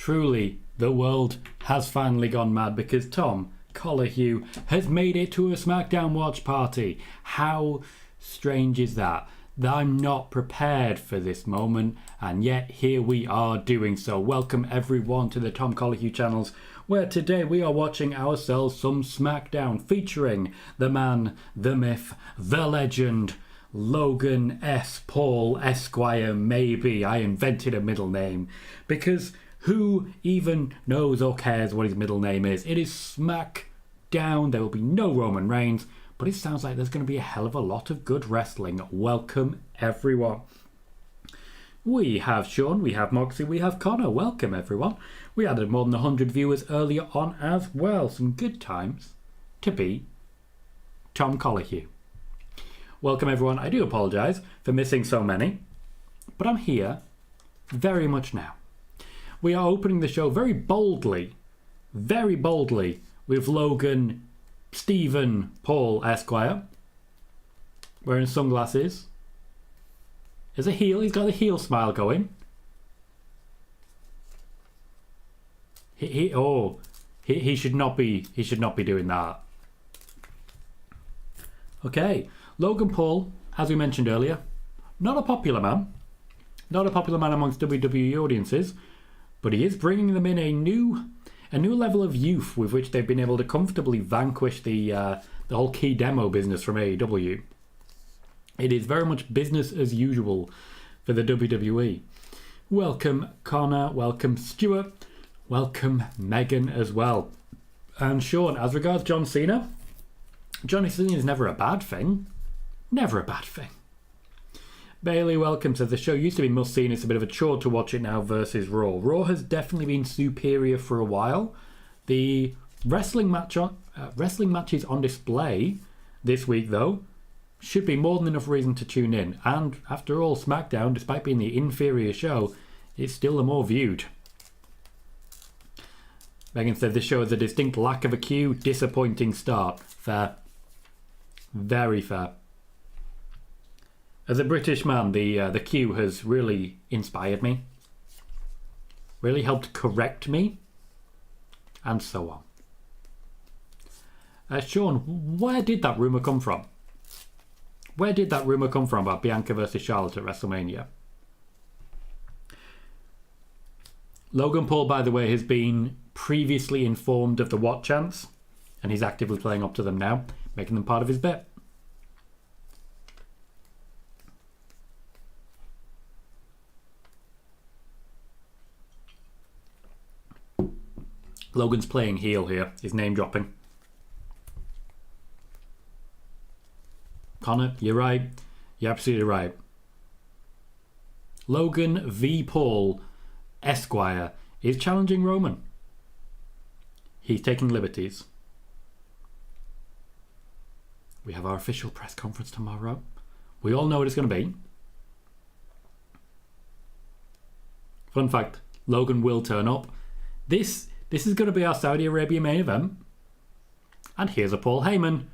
truly, the world has finally gone mad because Tom Colohue has made it to a Smackdown watch party. How strange is that? That I'm not prepared for this moment, and yet here we are doing so. Welcome everyone to the Tom Colohue channels, where today we are watching ourselves some Smackdown featuring the man, the myth, the legend, Logan S. Paul Esquire. Maybe I invented a middle name because who even knows or cares what his middle name is? It is Smackdown. There will be no Roman Reigns, but it sounds like there's going to be a hell of a lot of good wrestling. Welcome everyone. We have Sean, we have Moxie, we have Connor. Welcome everyone. We added more than 100 viewers earlier on as well. Some good times to be Tom Colohue. Welcome everyone. I do apologise for missing so many, but I'm here very much now. We are opening the show very boldly with Logan Stephen Paul Esquire wearing sunglasses. As a heel, he's got a heel smile going. He should not be doing that. Okay, Logan Paul, as we mentioned earlier, not a popular man amongst WWE audiences, but he is bringing them in a new level of youth with which they've been able to comfortably vanquish the whole key demo business from AEW. It is very much business as usual for the WWE. Welcome Connor, welcome Stuart, welcome Megan as well. And Sean, as regards John Cena is never a bad thing. Never a bad thing. Bailey, welcome. Says the show used to be must see, and it's a bit of a chore to watch it now versus Raw. Raw has definitely been superior for a while. The wrestling matches on display this week, though, should be more than enough reason to tune in. And after all, SmackDown, despite being the inferior show, is still the more viewed. Megan said this show has a distinct lack of a cue, disappointing start. Fair. Very fair. As a British man, the cue has really inspired me, really helped correct me, and so on. Sean, where did that rumour come from? Where did that rumour come from about Bianca versus Charlotte at WrestleMania? Logan Paul, by the way, has been previously informed of the what chants, and he's actively playing up to them now, making them part of his bit. Logan's playing heel here. He's name dropping. Connor, you're right. You're absolutely right. Logan V. Paul Esquire is challenging Roman. He's taking liberties. We have our official press conference tomorrow. We all know what it's going to be. Fun fact, Logan will turn up. This is going to be our Saudi Arabia main event. And here's a Paul Heyman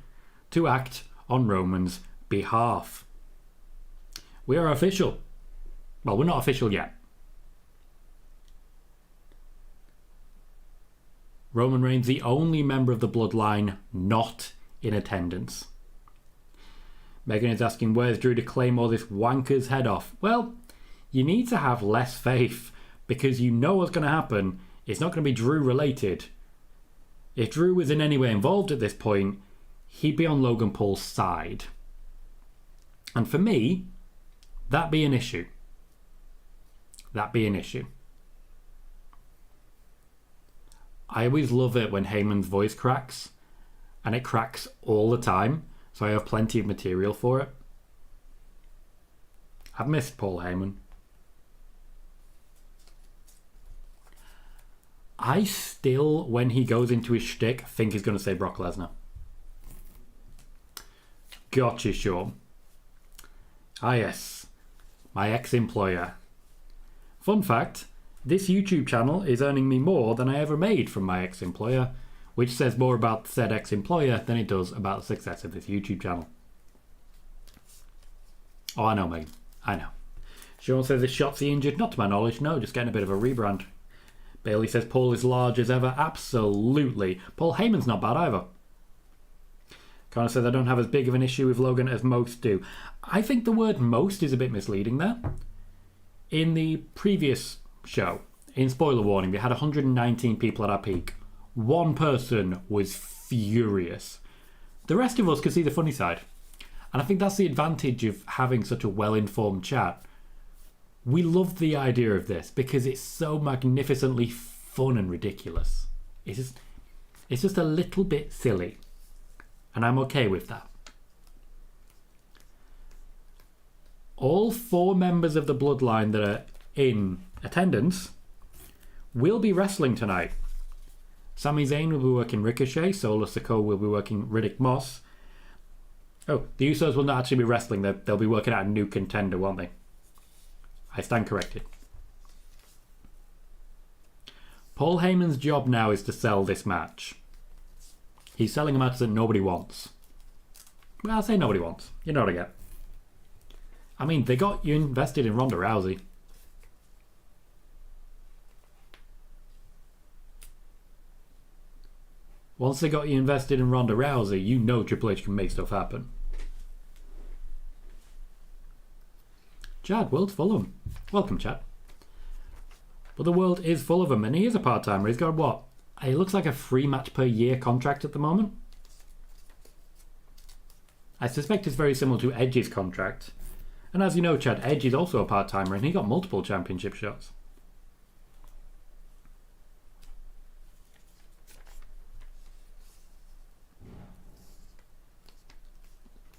to act on Roman's behalf. We are official. Well, we're not official yet. Roman Reigns, the only member of the Bloodline not in attendance. Megan is asking, where's Drew to claim all this wanker's head off? Well, you need to have less faith because you know what's going to happen. It's not going to be Drew related. If Drew was in any way involved at this point, he'd be on Logan Paul's side. And for me, that'd be an issue. That'd be an issue. I always love it when Heyman's voice cracks, and it cracks all the time, so I have plenty of material for it. I've missed Paul Heyman. I still, when he goes into his shtick, think he's going to say Brock Lesnar. Gotcha, Sean. Ah yes, my ex-employer. Fun fact, this YouTube channel is earning me more than I ever made from my ex-employer, which says more about said ex-employer than it does about the success of this YouTube channel. Oh, I know, Megan. I know. Sean says, is Shotzi injured? Not to my knowledge, no, just getting a bit of a rebrand. Bailey says Paul is large as ever. Absolutely. Paul Heyman's not bad either. Connor says, I don't have as big of an issue with Logan as most do. I think the word most is a bit misleading there. In the previous show, in spoiler warning, we had 119 people at our peak. One person was furious. The rest of us could see the funny side. And I think that's the advantage of having such a well-informed chat. We love the idea of this because it's so magnificently fun and ridiculous. It's just a little bit silly. And I'm okay with that. All 4 members of the Bloodline that are in attendance will be wrestling tonight. Sami Zayn will be working Ricochet. Solo Sikoa will be working Riddick Moss. Oh, the Usos will not actually be wrestling. They'll be working out a new contender, won't they? I stand corrected. Paul Heyman's job now is to sell this match. He's selling a match that nobody wants. Well, I'll say nobody wants. You know what I get. I mean, they got you invested in Ronda Rousey. Once they got you invested in Ronda Rousey, you know Triple H can make stuff happen. Chad, world's full of them. Welcome, Chad. But the world is full of them, and he is a part-timer. He's got what? It looks like a 3-match per year contract at the moment. I suspect it's very similar to Edge's contract. And as you know, Chad, Edge is also a part-timer, and he got multiple championship shots.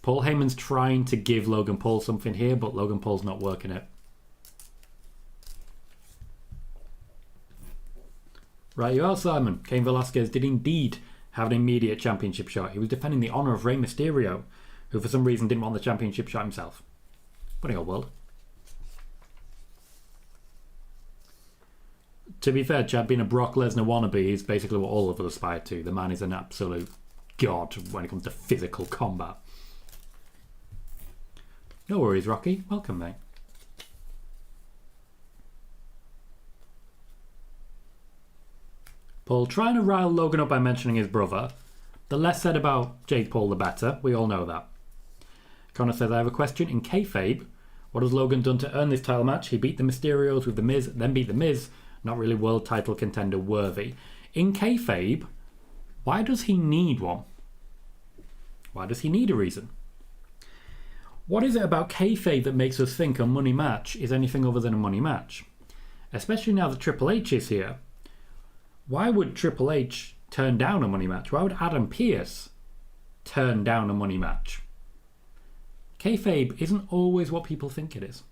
Paul Heyman's trying to give Logan Paul something here, but Logan Paul's not working it. Right, you are, Simon. Cain Velasquez did indeed have an immediate championship shot. He was defending the honour of Rey Mysterio, who for some reason didn't want the championship shot himself. Funny old world. To be fair, Chad, being a Brock Lesnar wannabe is basically what all of us aspire to. The man is an absolute god when it comes to physical combat. No worries, Rocky. Welcome, mate. Paul trying to rile Logan up by mentioning his brother. The less said about Jake Paul, the better. We all know that. Connor says, I have a question. In kayfabe, what has Logan done to earn this title match? He beat the Mysterios with The Miz, then beat The Miz. Not really world title contender worthy. In kayfabe, why does he need one? Why does he need a reason? What is it about kayfabe that makes us think a money match is anything other than a money match? Especially now that Triple H is here. Why would Triple H turn down a money match? Why would Adam Pearce turn down a money match? Kayfabe isn't always what people think it is.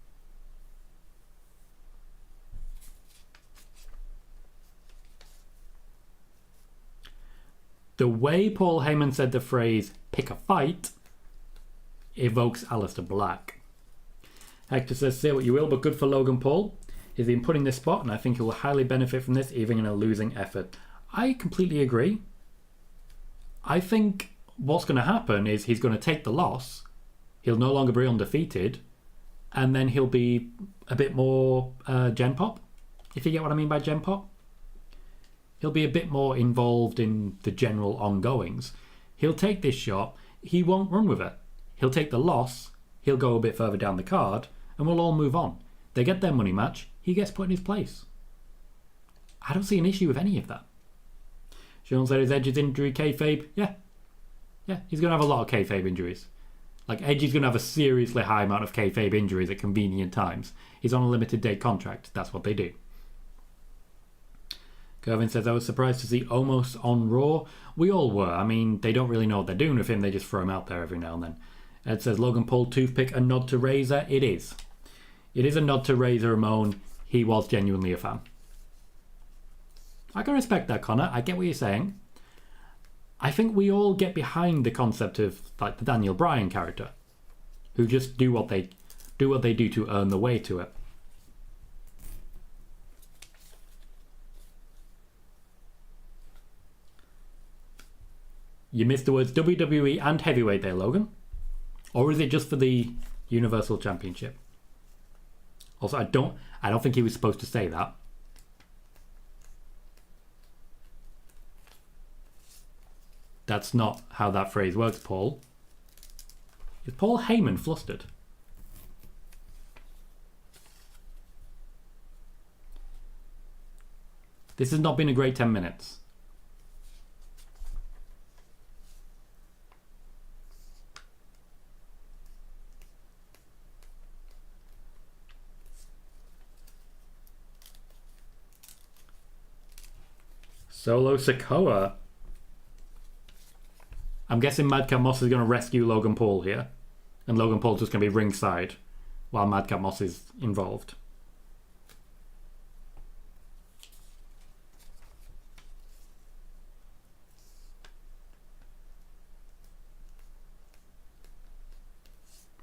The way Paul Heyman said the phrase, pick a fight, evokes Aleister Black. Hector says, say what you will, but good for Logan Paul. He's been put in this spot, and I think he will highly benefit from this, even in a losing effort. I completely agree. I think what's going to happen is he's going to take the loss, he'll no longer be undefeated, and then he'll be a bit more Gen Pop, if you get what I mean by Gen Pop. He'll be a bit more involved in the general ongoings. He'll take this shot, he won't run with it. He'll take the loss, he'll go a bit further down the card, and we'll all move on. They get their money match, he gets put in his place. I don't see an issue with any of that. Sean said his Edge's injury kayfabe. Yeah, he's going to have a lot of kayfabe injuries. Like, Edge is going to have a seriously high amount of kayfabe injuries at convenient times. He's on a limited day contract. That's what they do. Kervin says, I was surprised to see Omos on Raw. We all were. I mean, they don't really know what they're doing with him. They just throw him out there every now and then. Ed says, Logan Paul toothpick, a nod to Razor. It is. It is a nod to Razor Ramon. He was genuinely a fan. I can respect that, Connor. I get what you're saying. I think we all get behind the concept of like the Daniel Bryan character, who just do what they do to earn the way to it. You missed the words WWE and heavyweight there, Logan. Or is it just for the Universal Championship? Also, I don't think he was supposed to say that. That's not how that phrase works, Paul. Is Paul Heyman flustered? This has not been a great 10 minutes. Solo Sikoa. I'm guessing Madcap Moss is going to rescue Logan Paul here. And Logan Paul's just going to be ringside while Madcap Moss is involved.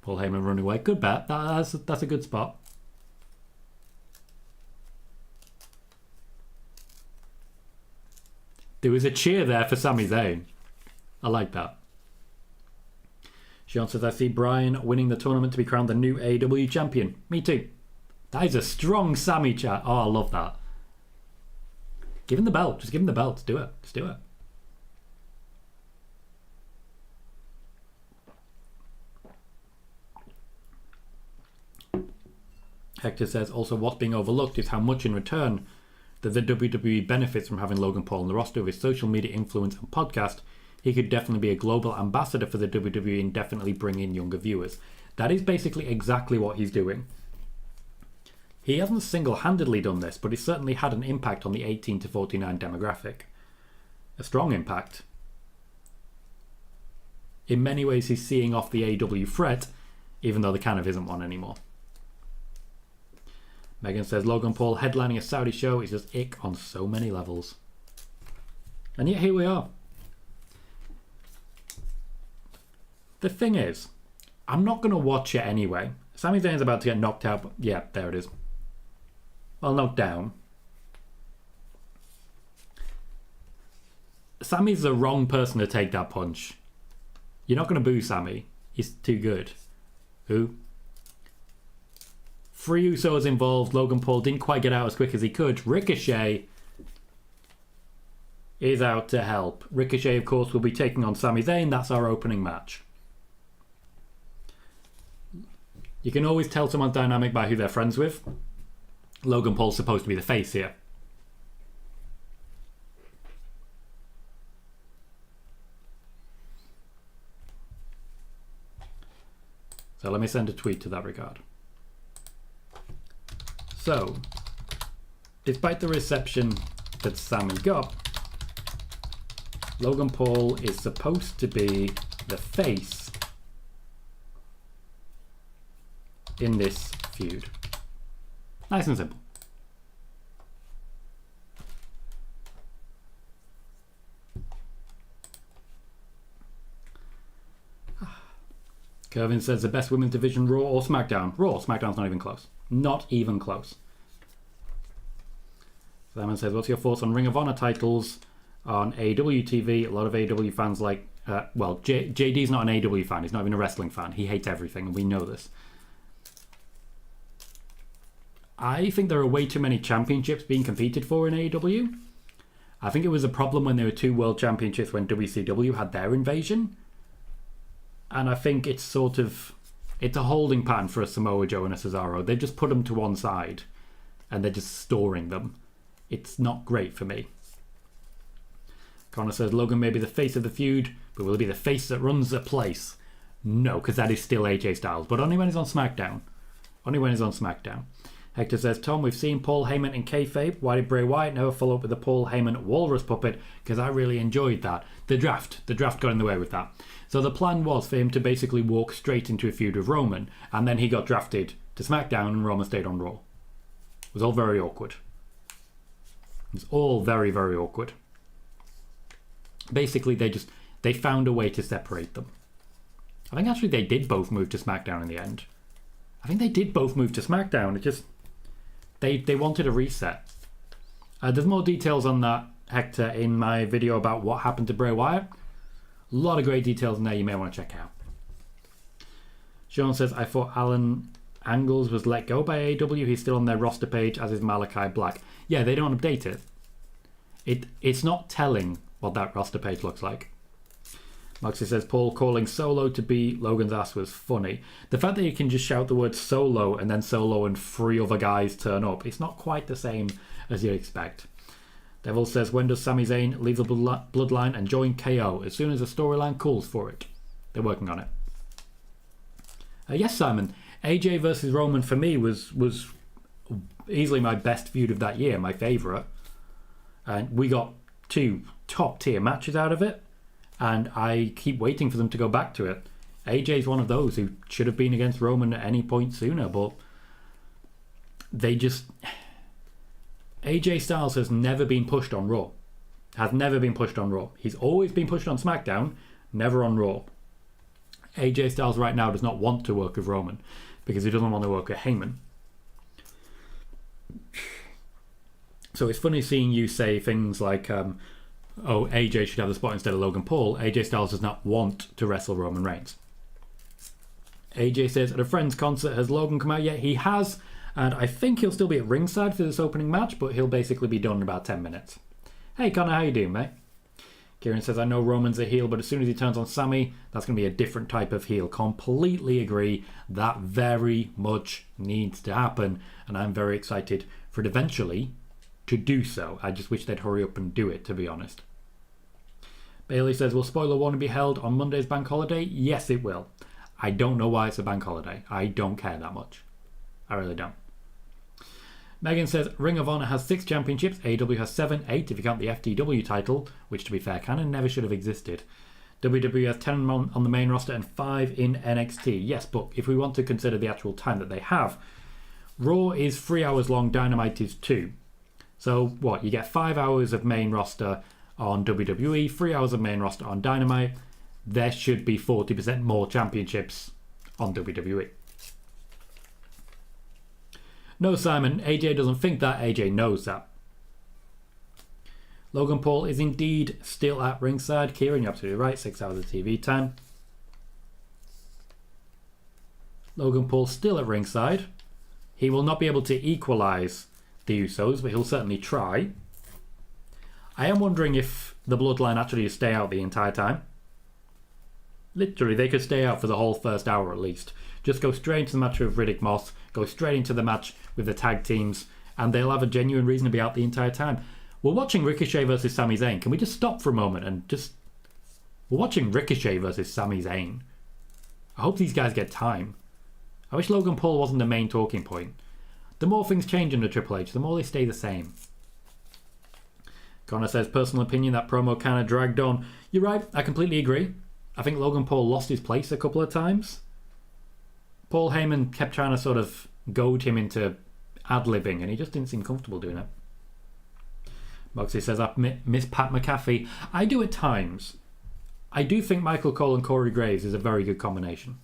Paul Heyman running away. Good bet. That's a good spot. There was a cheer there for Sami Zayn. I like that. Sean says, I see Bryan winning the tournament to be crowned the new AEW champion. Me too. That is a strong Sami chat. Oh, I love that. Give him the belt. Just give him the belt. Do it. Just do it. Hector says, also what's being overlooked is how much in return that the WWE benefits from having Logan Paul on the roster. With his social media influence and podcast, he could definitely be a global ambassador for the WWE and definitely bring in younger viewers. That is basically exactly what he's doing. He hasn't single-handedly done this, but he's certainly had an impact on the 18 to 49 demographic. A strong impact. In many ways, he's seeing off the AEW threat, even though there kind of isn't one anymore. Megan says, Logan Paul headlining a Saudi show is just ick on so many levels. And yet here we are. The thing is, I'm not going to watch it anyway. Sami Zayn's about to get knocked out. But yeah, there it is. Well, knocked down. Sami's the wrong person to take that punch. You're not going to boo Sami. He's too good. Who? 3 Usos involved. Logan Paul didn't quite get out as quick as he could. Ricochet is out to help. Ricochet, of course, will be taking on Sami Zayn. That's our opening match. You can always tell someone's dynamic by who they're friends with. Logan Paul's supposed to be the face here. So let me send a tweet to that regard. So, despite the reception that Sami got, Logan Paul is supposed to be the face in this feud. Nice and simple. Kervin says the best women's division, Raw or Smackdown? Raw. Smackdown's not even close. Not even close. Simon says, what's your thoughts on Ring of Honor titles on AEW TV? A lot of AEW fans like... well, JD's not an AEW fan. He's not even a wrestling fan. He hates everything, and we know this. I think there are way too many championships being competed for in AEW. I think it was a problem when there were 2 world championships when WCW had their invasion. And I think it's sort of... It's a holding pattern for a Samoa Joe and a Cesaro. They just put them to one side and they're just storing them. It's not great for me. Connor says, Logan may be the face of the feud, but will he be the face that runs the place? No, because that is still AJ Styles, but only when he's on SmackDown. Only when he's on SmackDown. Hector says, Tom, we've seen Paul Heyman in kayfabe. Why did Bray Wyatt never follow up with the Paul Heyman walrus puppet? Because I really enjoyed that. The draft got in the way with that. So the plan was for him to basically walk straight into a feud with Roman, and then he got drafted to SmackDown and Roman stayed on Raw. It was all very awkward. It was all very, very awkward. Basically, they found a way to separate them. I think actually they did both move to SmackDown in the end. I think they did both move to SmackDown. It just... They wanted a reset. There's more details on that, Hector, in my video about what happened to Bray Wyatt. A lot of great details in there you may want to check out. Sean says, I thought Alan Angles was let go by AEW. He's still on their roster page, as is Malachi Black. Yeah, they don't update it. It's not telling what that roster page looks like. Moxie says Paul calling Solo to beat Logan's ass was funny. The fact that you can just shout the word Solo and then Solo and 3 other guys turn up, it's not quite the same as you'd expect. Devil says, when does Sami Zayn leave the Bloodline and join KO? As soon as the storyline calls for it. They're working on it. Yes, Simon. AJ versus Roman for me was easily my best feud of that year, my favourite. And we got 2 top tier matches out of it. And I keep waiting for them to go back to it. AJ's one of those who should have been against Roman at any point sooner, but they just... AJ Styles has never been pushed on Raw. Has never been pushed on Raw. He's always been pushed on SmackDown, never on Raw. AJ Styles right now does not want to work with Roman because he doesn't want to work with Heyman. So it's funny seeing you say things like... oh, AJ should have the spot instead of Logan Paul. AJ Styles does not want to wrestle Roman Reigns. AJ says, at a friend's concert, has Logan come out yet? He has, and I think he'll still be at ringside for this opening match, but he'll basically be done in about 10 minutes. Hey, Connor, how you doing, mate? Kieran says, I know Roman's a heel, but as soon as he turns on Sami, that's going to be a different type of heel. Completely agree. That very much needs to happen, and I'm very excited for it eventually to do so. I just wish they'd hurry up and do it, to be honest. Bailey says, will Spoiler 1 be held on Monday's bank holiday? Yes, it will. I don't know why it's a bank holiday. I don't care that much. I really don't. Megan says, Ring of Honor has 6 championships. AEW has 7, 8 if you count the FTW title, which to be fair, canon never should have existed. WWE has 10 on the main roster and 5 in NXT. Yes, but if we want to consider the actual time that they have, Raw is 3 hours long, Dynamite is 2. So what, you get 5 hours of main roster on WWE, 3 hours of main roster on Dynamite. There should be 40% more championships on WWE. No, Simon, AJ doesn't think that. AJ knows that. Logan Paul is indeed still at ringside. Kieran, you're absolutely right. 6 hours of TV time. Logan Paul still at ringside. He will not be able to equalise the Usos, but he'll certainly try. I am wondering if the Bloodline actually stay out the entire time. Literally, they could stay out for the whole first hour at least. Just go straight into the match with Riddick Moss, go straight into the match with the tag teams, and they'll have a genuine reason to be out the entire time. We're watching Ricochet versus Sami Zayn. Can we just stop for a moment and just... We're watching Ricochet versus Sami Zayn. I hope these guys get time. I wish Logan Paul wasn't the main talking point. The more things change under Triple H, the more they stay the same. Connor says, personal opinion, that promo kind of dragged on. You're right, I completely agree. I think Logan Paul lost his place a couple of times. Paul Heyman kept trying to sort of goad him into ad-libbing, and he just didn't seem comfortable doing it. Moxie says, I miss Pat McAfee. I do at times. I do think Michael Cole and Corey Graves is a very good combination.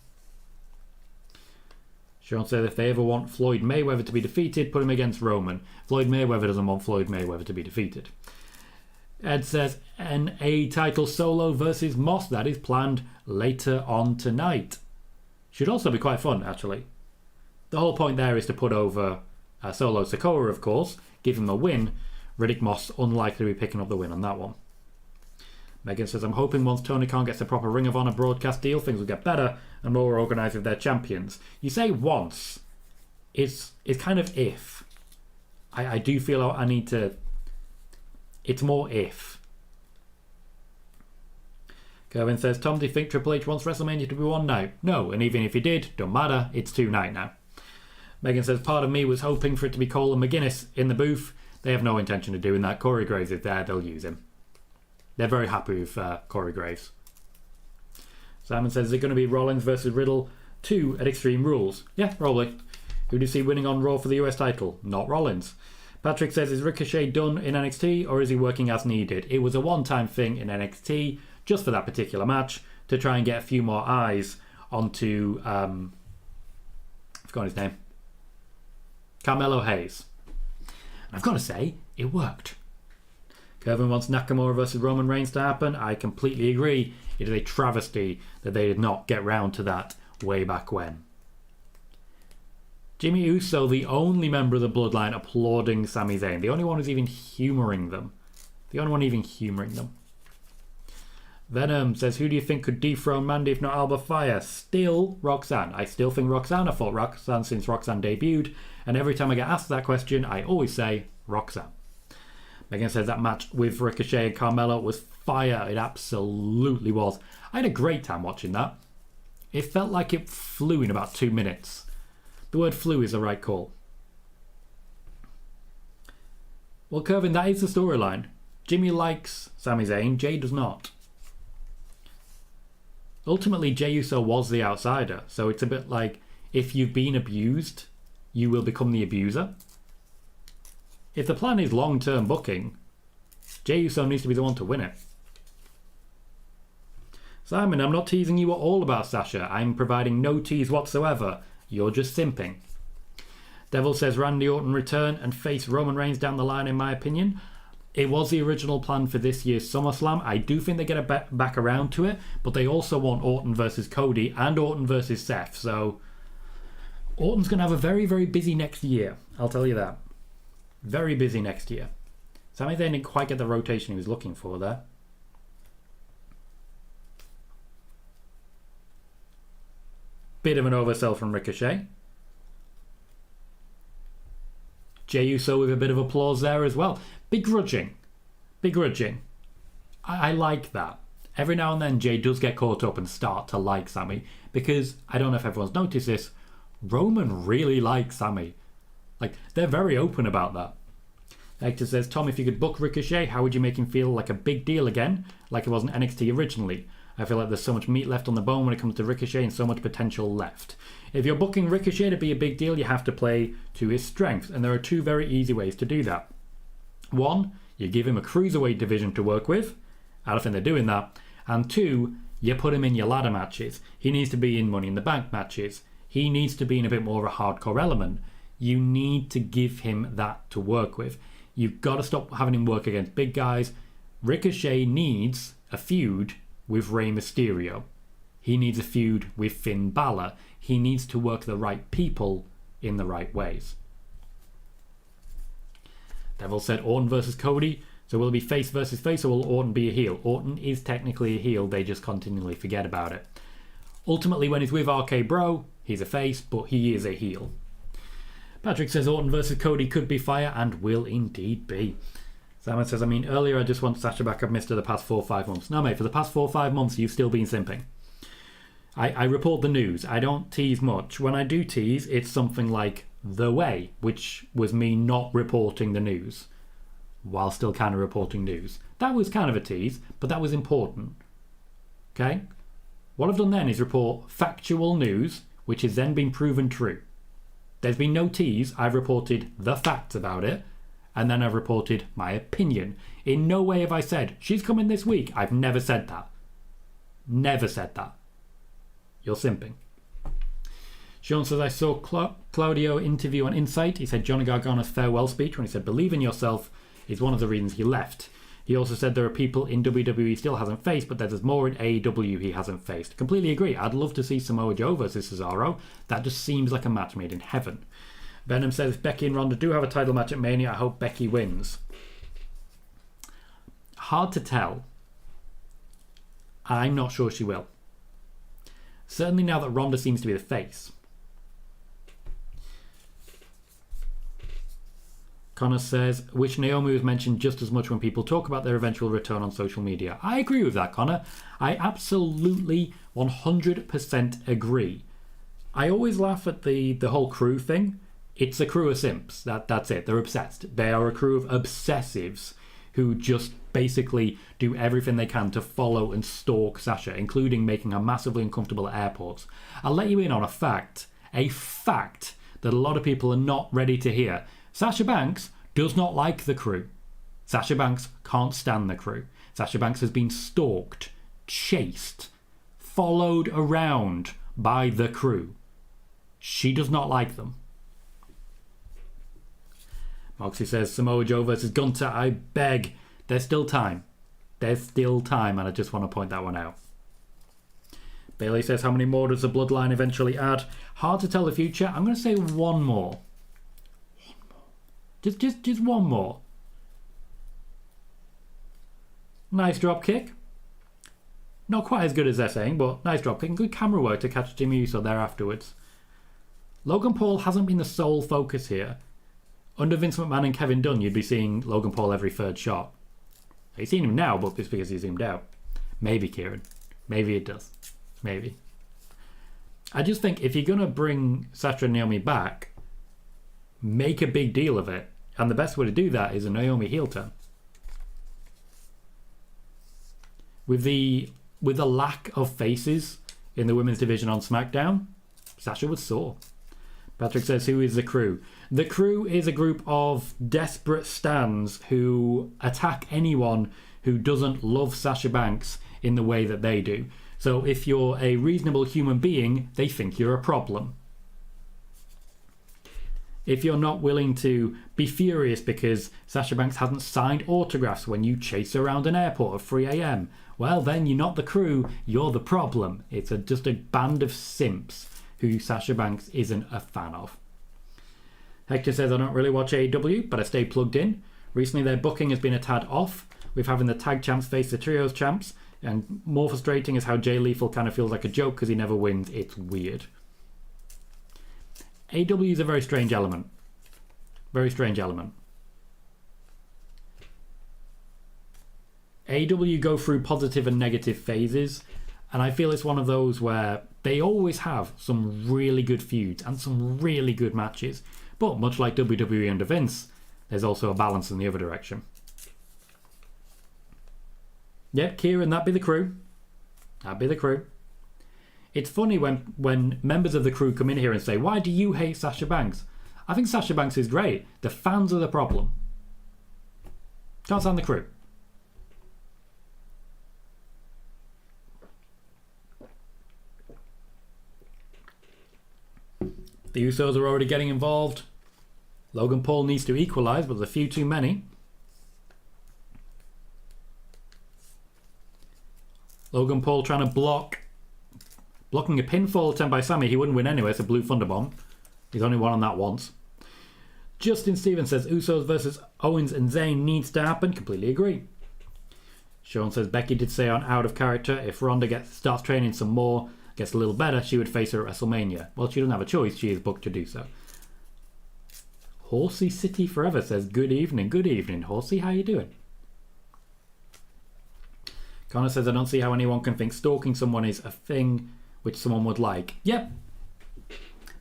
Sean says, if they ever want Floyd Mayweather to be defeated, put him against Roman. Floyd Mayweather doesn't want Floyd Mayweather to be defeated. Ed says, NA title Solo versus Moss. That is planned later on tonight. Should also be quite fun, actually. The whole point there is to put over Solo Sikoa, of course, give him a win. Riddick Moss unlikely to be picking up the win on that one. Megan says, I'm hoping once Tony Khan gets a proper Ring of Honor broadcast deal, things will get better and more organised with their champions. You say once. It's kind of if. I do feel I need to... It's more if. Kevin says, Tom, do you think Triple H wants WrestleMania to be one night? No, and even if he did, don't matter, it's 2 nights now. Megan says, part of me was hoping for it to be Cole and McGuinness in the booth. They have no intention of doing that. Corey Graves is there, they'll use him. They're very happy with Corey Graves. Simon says, is it going to be Rollins versus Riddle 2 at Extreme Rules? Yeah, probably. Who do you see winning on Raw for the US title? Not Rollins. Patrick says, is Ricochet done in NXT or is he working as needed? It was a one-time thing in NXT, just for that particular match, to try and get a few more eyes onto, I've forgotten his name, Carmelo Hayes. And I've got to say, it worked. Kevin wants Nakamura versus Roman Reigns to happen. I completely agree. It is a travesty that they did not get round to that way back when. Jimmy Uso, the only member of the Bloodline applauding Sami Zayn. The only one who's even humouring them. Venom says, who do you think could dethrone Mandy if not Alba Fire? Still Roxanne. I still think Roxanne. I've thought Roxanne since Roxanne debuted. And every time I get asked that question, I always say Roxanne. Megan says that match with Ricochet and Carmelo was fire. It absolutely was. I had a great time watching that. It felt like it flew in about 2 minutes. The word flew is the right call. Well, Kervin, that is the storyline. Jimmy likes Sami Zayn, Jay does not. Ultimately, Jey Uso was the outsider, so it's a bit like if you've been abused, you will become the abuser. If the plan is long-term booking, Jey Uso needs to be the one to win it. Simon, I'm not teasing you at all about Sasha. I'm providing no tease whatsoever. You're just simping. Devil says Randy Orton return and face Roman Reigns down the line, in my opinion. It was the original plan for this year's SummerSlam. I do think they get back around to it, but they also want Orton versus Cody and Orton versus Seth. So Orton's going to have a very, very busy next year. I'll tell you that. Very busy next year. Sami Zayn didn't quite get the rotation he was looking for there. Bit of an oversell from Ricochet. Jey Uso with a bit of applause there as well. Begrudging. I like that. Every now and then Jey does get caught up and start to like Sami, because I don't know if everyone's noticed this, Roman really likes Sami. Like, they're very open about that. Hector says, Tom, if you could book Ricochet, how would you make him feel like a big deal again, like it was in NXT originally? I feel like there's so much meat left on the bone when it comes to Ricochet and so much potential left. If you're booking Ricochet to be a big deal, you have to play to his strengths, and there are two very easy ways to do that. One, you give him a cruiserweight division to work with. I don't think they're doing that. And two, you put him in your ladder matches. He needs to be in Money in the Bank matches. He needs to be in a bit more of a hardcore element. You need to give him that to work with. You've got to stop having him work against big guys. Ricochet needs a feud with Rey Mysterio. He needs a feud with Finn Balor. He needs to work the right people in the right ways. Devil said Orton versus Cody. So will it be face versus face, or will Orton be a heel? Orton is technically a heel. They just continually forget about it. Ultimately, when he's with RK Bro, he's a face, but he is a heel. Patrick says Orton versus Cody could be fire, and will indeed be. Simon says, earlier I just want Sasha back. I've missed her the past 4 or 5 months. No, mate, for the past 4 or 5 months, you've still been simping. I report the news. I don't tease much. When I do tease, it's something like The Way, which was me not reporting the news, while still kind of reporting news. That was kind of a tease, but that was important. Okay? What I've done then is report factual news, which has then been proven true. There's been no tease. I've reported the facts about it, and then I've reported my opinion. In no way have I said, she's coming this week. I've never said that. Never said that. You're simping. Sean says, I saw Claudio interview on Insight. He said Johnny Gargano's farewell speech when he said, believe in yourself, is one of the reasons he left. He also said there are people in WWE he still hasn't faced, but there's more in AEW he hasn't faced. Completely agree. I'd love to see Samoa Joe versus Cesaro. That just seems like a match made in heaven. Venom says, if Becky and Ronda do have a title match at Mania, I hope Becky wins. Hard to tell. I'm not sure she will. Certainly now that Ronda seems to be the face. Connor says, which Naomi was mentioned just as much when people talk about their eventual return on social media. I agree with that, Connor. I absolutely 100% agree. I always laugh at the whole crew thing. It's a crew of simps. That's it. They're obsessed. They are a crew of obsessives who just basically do everything they can to follow and stalk Sasha, including making her massively uncomfortable at airports. I'll let you in on a fact that a lot of people are not ready to hear. Sasha Banks does not like the crew. Sasha Banks can't stand the crew. Sasha Banks has been stalked, chased, followed around by the crew. She does not like them. Moxie says, Samoa Joe versus Gunter, I beg. There's still time. There's still time, and I just want to point that one out. Bailey says, how many more does the Bloodline eventually add? Hard to tell the future. I'm going to say one more. Just one more. Nice drop kick. Not quite as good as they're saying, but nice dropkick. Good camera work to catch Jimmy Uso there afterwards. Logan Paul hasn't been the sole focus here. Under Vince McMahon and Kevin Dunn, you'd be seeing Logan Paul every third shot. You've seen him now, but it's because he zoomed out. Maybe, Kieran. Maybe it does. Maybe. I just think if you're going to bring Sasha and Naomi back, make a big deal of it. And the best way to do that is a Naomi heel turn. With the lack of faces in the women's division on SmackDown, Sasha was sore. Patrick says, who is the crew? The crew is a group of desperate stans who attack anyone who doesn't love Sasha Banks in the way that they do. So if you're a reasonable human being, they think you're a problem. If you're not willing to be furious because Sasha Banks hasn't signed autographs when you chase her around an airport at 3 a.m., well then you're not the crew, you're the problem. It's just a band of simps who Sasha Banks isn't a fan of. Hector says, I don't really watch AEW, but I stay plugged in. Recently their booking has been a tad off, with having the tag champs face the trios champs, and more frustrating is how Jay Lethal kind of feels like a joke because he never wins. It's weird. AEW is a very strange element. Very strange element. AEW go through positive and negative phases, and I feel it's one of those where they always have some really good feuds and some really good matches. But much like WWE under Vince, there's also a balance in the other direction. Yep, Kieran, that'd be the crew. That'd be the crew. It's funny when members of the crew come in here and say, why do you hate Sasha Banks? I think Sasha Banks is great. The fans are the problem. Can't stand the crew. The Usos are already getting involved. Logan Paul needs to equalise, but there's a few too many. Logan Paul trying to blocking a pinfall attempt by Sami. He wouldn't win anyway, so Blue Thunderbomb. He's only won on that once. Justin Stevens says Usos versus Owens and Zayn needs to happen. Completely agree. Sean says Becky did say on Out of Character, if Ronda starts training some more, gets a little better, she would face her at WrestleMania. Well, she doesn't have a choice. She is booked to do so. Horsey City Forever says, good evening. Good evening, Horsey. How you doing? Connor says, I don't see how anyone can think stalking someone is a thing which someone would like. Yep.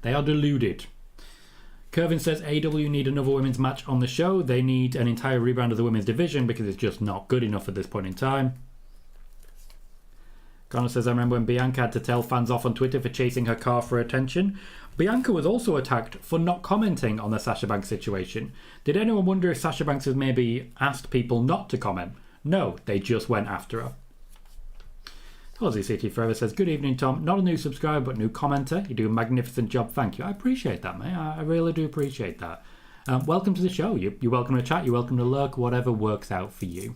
They are deluded. Kervin says, AEW need another women's match on the show. They need an entire rebrand of the women's division because it's just not good enough at this point in time. Connor says, I remember when Bianca had to tell fans off on Twitter for chasing her car for attention. Bianca was also attacked for not commenting on the Sasha Banks situation. Did anyone wonder if Sasha Banks has maybe asked people not to comment? No, they just went after her. Aussie City Forever says, good evening, Tom. Not a new subscriber, but new commenter. You do a magnificent job. Thank you. I appreciate that, mate. I really do appreciate that. Welcome to the show. You're welcome to chat. You're welcome to lurk. Whatever works out for you.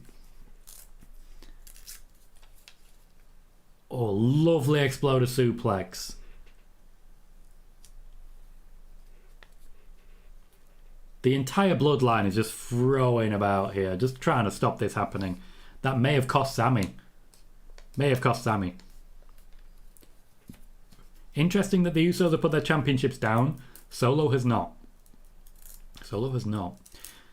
Oh, lovely exploder suplex. The entire bloodline is just throwing about here, just trying to stop this happening. That may have cost Sami. May have cost Sami. Interesting that the Usos have put their championships down. Solo has not. Solo has not.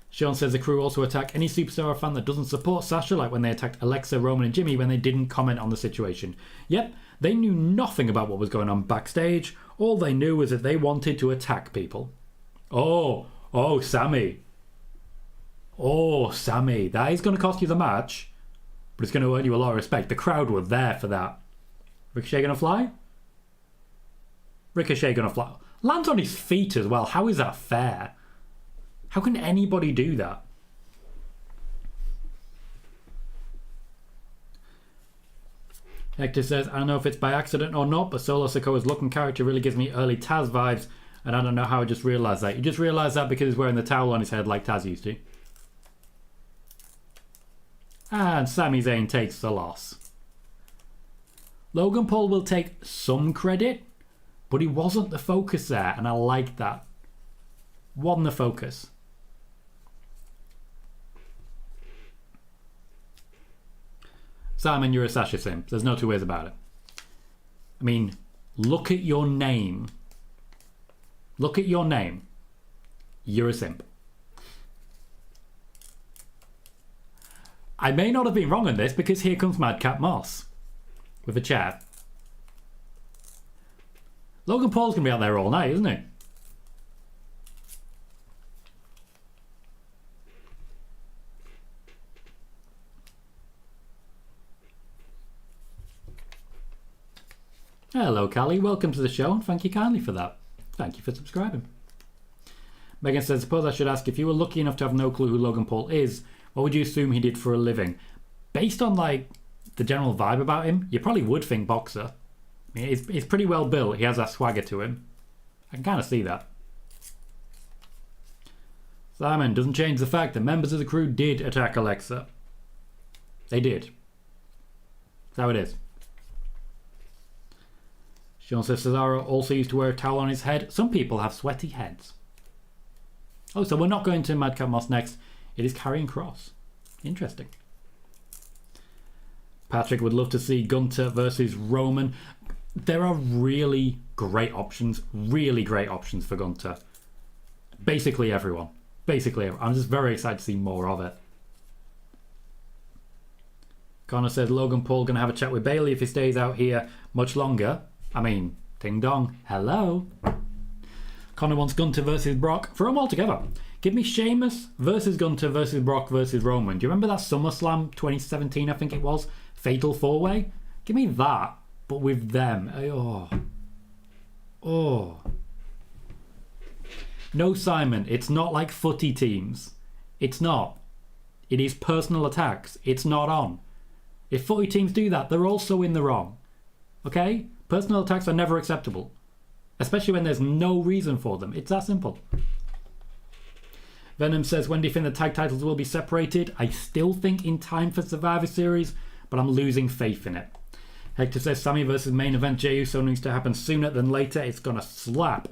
Sean says the crew also attack any superstar or fan that doesn't support Sasha, like when they attacked Alexa, Roman and Jimmy when they didn't comment on the situation. Yep, they knew nothing about what was going on backstage. All they knew was that they wanted to attack people. Oh, Sami. Oh, Sami. That is going to cost you the match, but it's going to earn you a lot of respect. The crowd were there for that. Ricochet going to fly? Ricochet going to fly. Lands on his feet as well. How is that fair? How can anybody do that? Hector says, I don't know if it's by accident or not, but Solo Sikoa's look and character really gives me early Taz vibes, and I don't know how I just realised that. You just realised that because he's wearing the towel on his head like Taz used to. And Sami Zayn takes the loss. Logan Paul will take some credit, but he wasn't the focus there, and I like that. Wasn't the focus. Simon, you're a Sasha simp. There's no two ways about it. I mean, look at your name. Look at your name. You're a simp. I may not have been wrong on this because here comes Madcap Moss with a chair. Logan Paul's going to be out there all night, isn't he? Hello, Callie. Welcome to the show, and thank you kindly for that. Thank you for subscribing. Megan says, suppose I should ask, if you were lucky enough to have no clue who Logan Paul is, what would you assume he did for a living? Based on, like, the general vibe about him, you probably would think boxer. I mean, he's pretty well built. He has that swagger to him. I can kind of see that. Simon, doesn't change the fact that members of the crew did attack Alexa. They did. That's how it is. Sean says Cesaro also used to wear a towel on his head. Some people have sweaty heads. Oh, so we're not going to Madcap Moss next. It is Karrion Kross. Interesting. Patrick would love to see Gunter versus Roman. There are really great options for Gunter. Basically everyone. I'm just very excited to see more of it. Connor says Logan Paul going to have a chat with Bayley if he stays out here much longer. I mean, ding dong. Hello. Connor wants Gunter versus Brock. Throw them all together. Give me Sheamus versus Gunter versus Brock versus Roman. Do you remember that SummerSlam 2017, I think it was? Fatal 4-Way? Give me that, but with them. Oh. No, Simon, it's not like footy teams. It's not. It is personal attacks. It's not on. If footy teams do that, they're also in the wrong. Okay? Personal attacks are never acceptable. Especially when there's no reason for them. It's that simple. Venom says, when do you think the tag titles will be separated? I still think in time for Survivor Series, but I'm losing faith in it. Hector says, Sami versus main event Jey Uso needs to happen sooner than later. It's going to slap.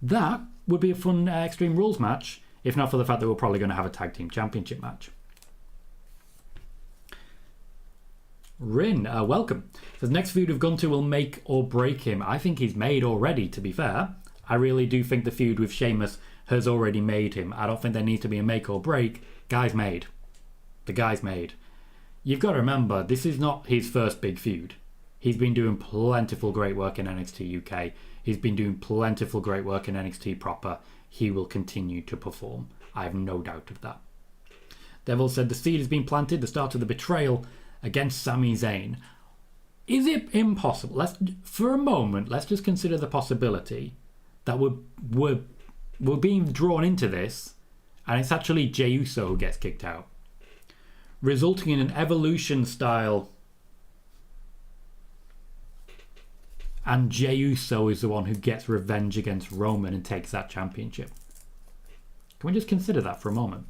That would be a fun Extreme Rules match, if not for the fact that we're probably going to have a tag team championship match. Rin, welcome. Says next feud of Gunter will make or break him. I think he's made already, to be fair. I really do think the feud with Sheamus has already made him. I don't think there needs to be a make or break. Guy's made. The guy's made. You've got to remember, this is not his first big feud. He's been doing plentiful great work in NXT UK. He's been doing plentiful great work in NXT proper. He will continue to perform. I have no doubt of that. Devil said the seed has been planted, the start of the betrayal against Sami Zayn. Is it impossible? For a moment, let's just consider the possibility that we're being drawn into this and it's actually Jey Uso who gets kicked out, resulting in an Evolution style, and Jey Uso is the one who gets revenge against Roman and takes that championship. Can we just consider that for a moment?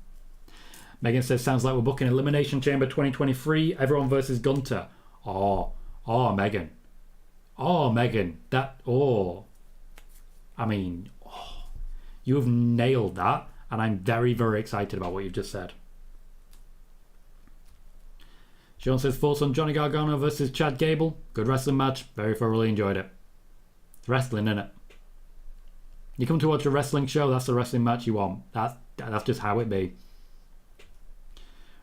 Megan says, sounds like we're booking Elimination Chamber 2023, everyone versus Gunter. Oh, Megan. You have nailed that, and I'm very, very excited about what you've just said. Sean says, thoughts on Johnny Gargano versus Chad Gable? Good wrestling match. Very thoroughly enjoyed it. It's wrestling, isn't it? You come to watch a wrestling show, that's the wrestling match you want. That's just how it be.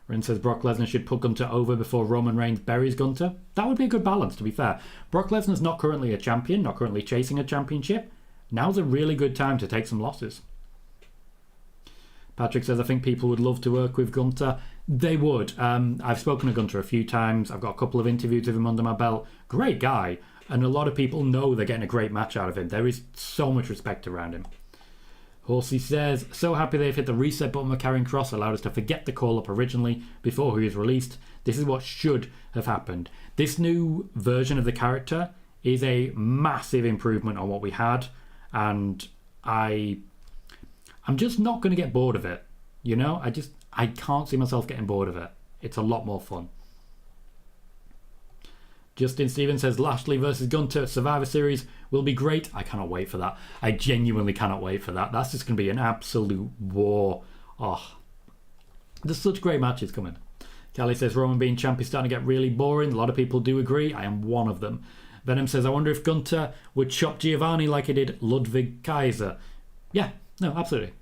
Rin says Brock Lesnar should put Gunter over before Roman Reigns buries Gunter. That would be a good balance, to be fair. Brock Lesnar's not currently a champion, not currently chasing a championship. Now's a really good time to take some losses. Patrick says, I think people would love to work with Gunter. They would. I've spoken to Gunter a few times. I've got a couple of interviews with him under my belt. Great guy. And a lot of people know they're getting a great match out of him. There is so much respect around him. Horsey says, so happy they've hit the reset button with Karrion Kross, allowed us to forget the call-up originally before he was released. This is what should have happened. This new version of the character is a massive improvement on what we had, and I'm just not going to get bored of it. You know, I can't see myself getting bored of it. It's a lot more fun. Justin Stevens says Lashley versus Gunter Survivor Series will be great. I cannot wait for that. I genuinely cannot wait for that. That's just going to be an absolute war. Oh, there's such great matches coming. Callie says, Roman being champ is starting to get really boring. A lot of people do agree. I am one of them. Venom says, I wonder if Gunter would chop Giovanni like he did Ludwig Kaiser. Yeah, no, absolutely.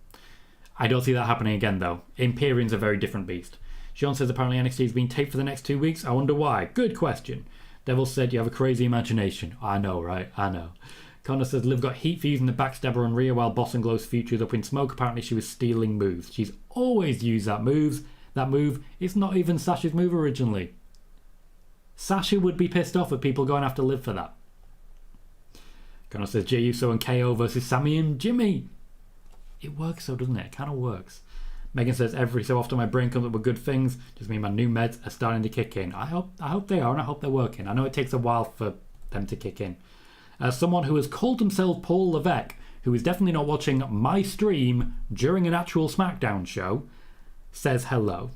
I don't see that happening again, though. Imperium's a very different beast. Sean says, apparently NXT has been taped for the next 2 weeks. I wonder why. Good question. Devil said, you have a crazy imagination. I know, right? I know. Connor says, Liv got heat for using the backstabber on Rhea while Boss and Glow's future was up in smoke. Apparently she was stealing moves. She's always used that move. That move is not even Sasha's move originally. Sasha would be pissed off at people going after Liv for that. Connor says, Jey Uso and KO versus Sammy and Jimmy. It works so, doesn't it? It kind of works. Megan says, every so often my brain comes up with good things. Just mean my new meds are starting to kick in. I hope they are, and I hope they're working. I know it takes a while for them to kick in. Someone who has called himself Paul Levesque, who is definitely not watching my stream during an actual Smackdown show, says hello.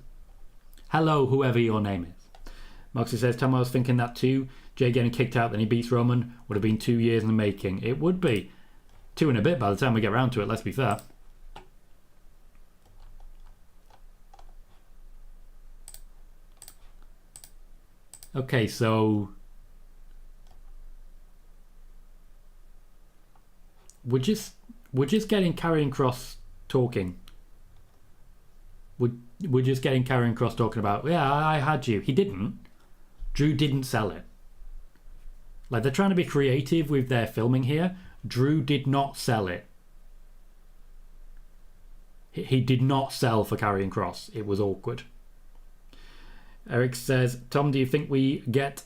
Hello, whoever your name is. Moxie says, Tom, I was thinking that too. Jay getting kicked out, then he beats Roman. Would have been 2 years in the making. It would be. 2 and a bit by the time we get around to it, let's be fair. Okay, so we're just getting Karrion Kross talking. We're just getting Karrion Kross talking about, yeah, I had you. He didn't. Drew didn't sell it. Like, they're trying to be creative with their filming here. Drew did not sell it. He did not sell for Karrion Kross. It was awkward. Eric says, Tom, do you think we get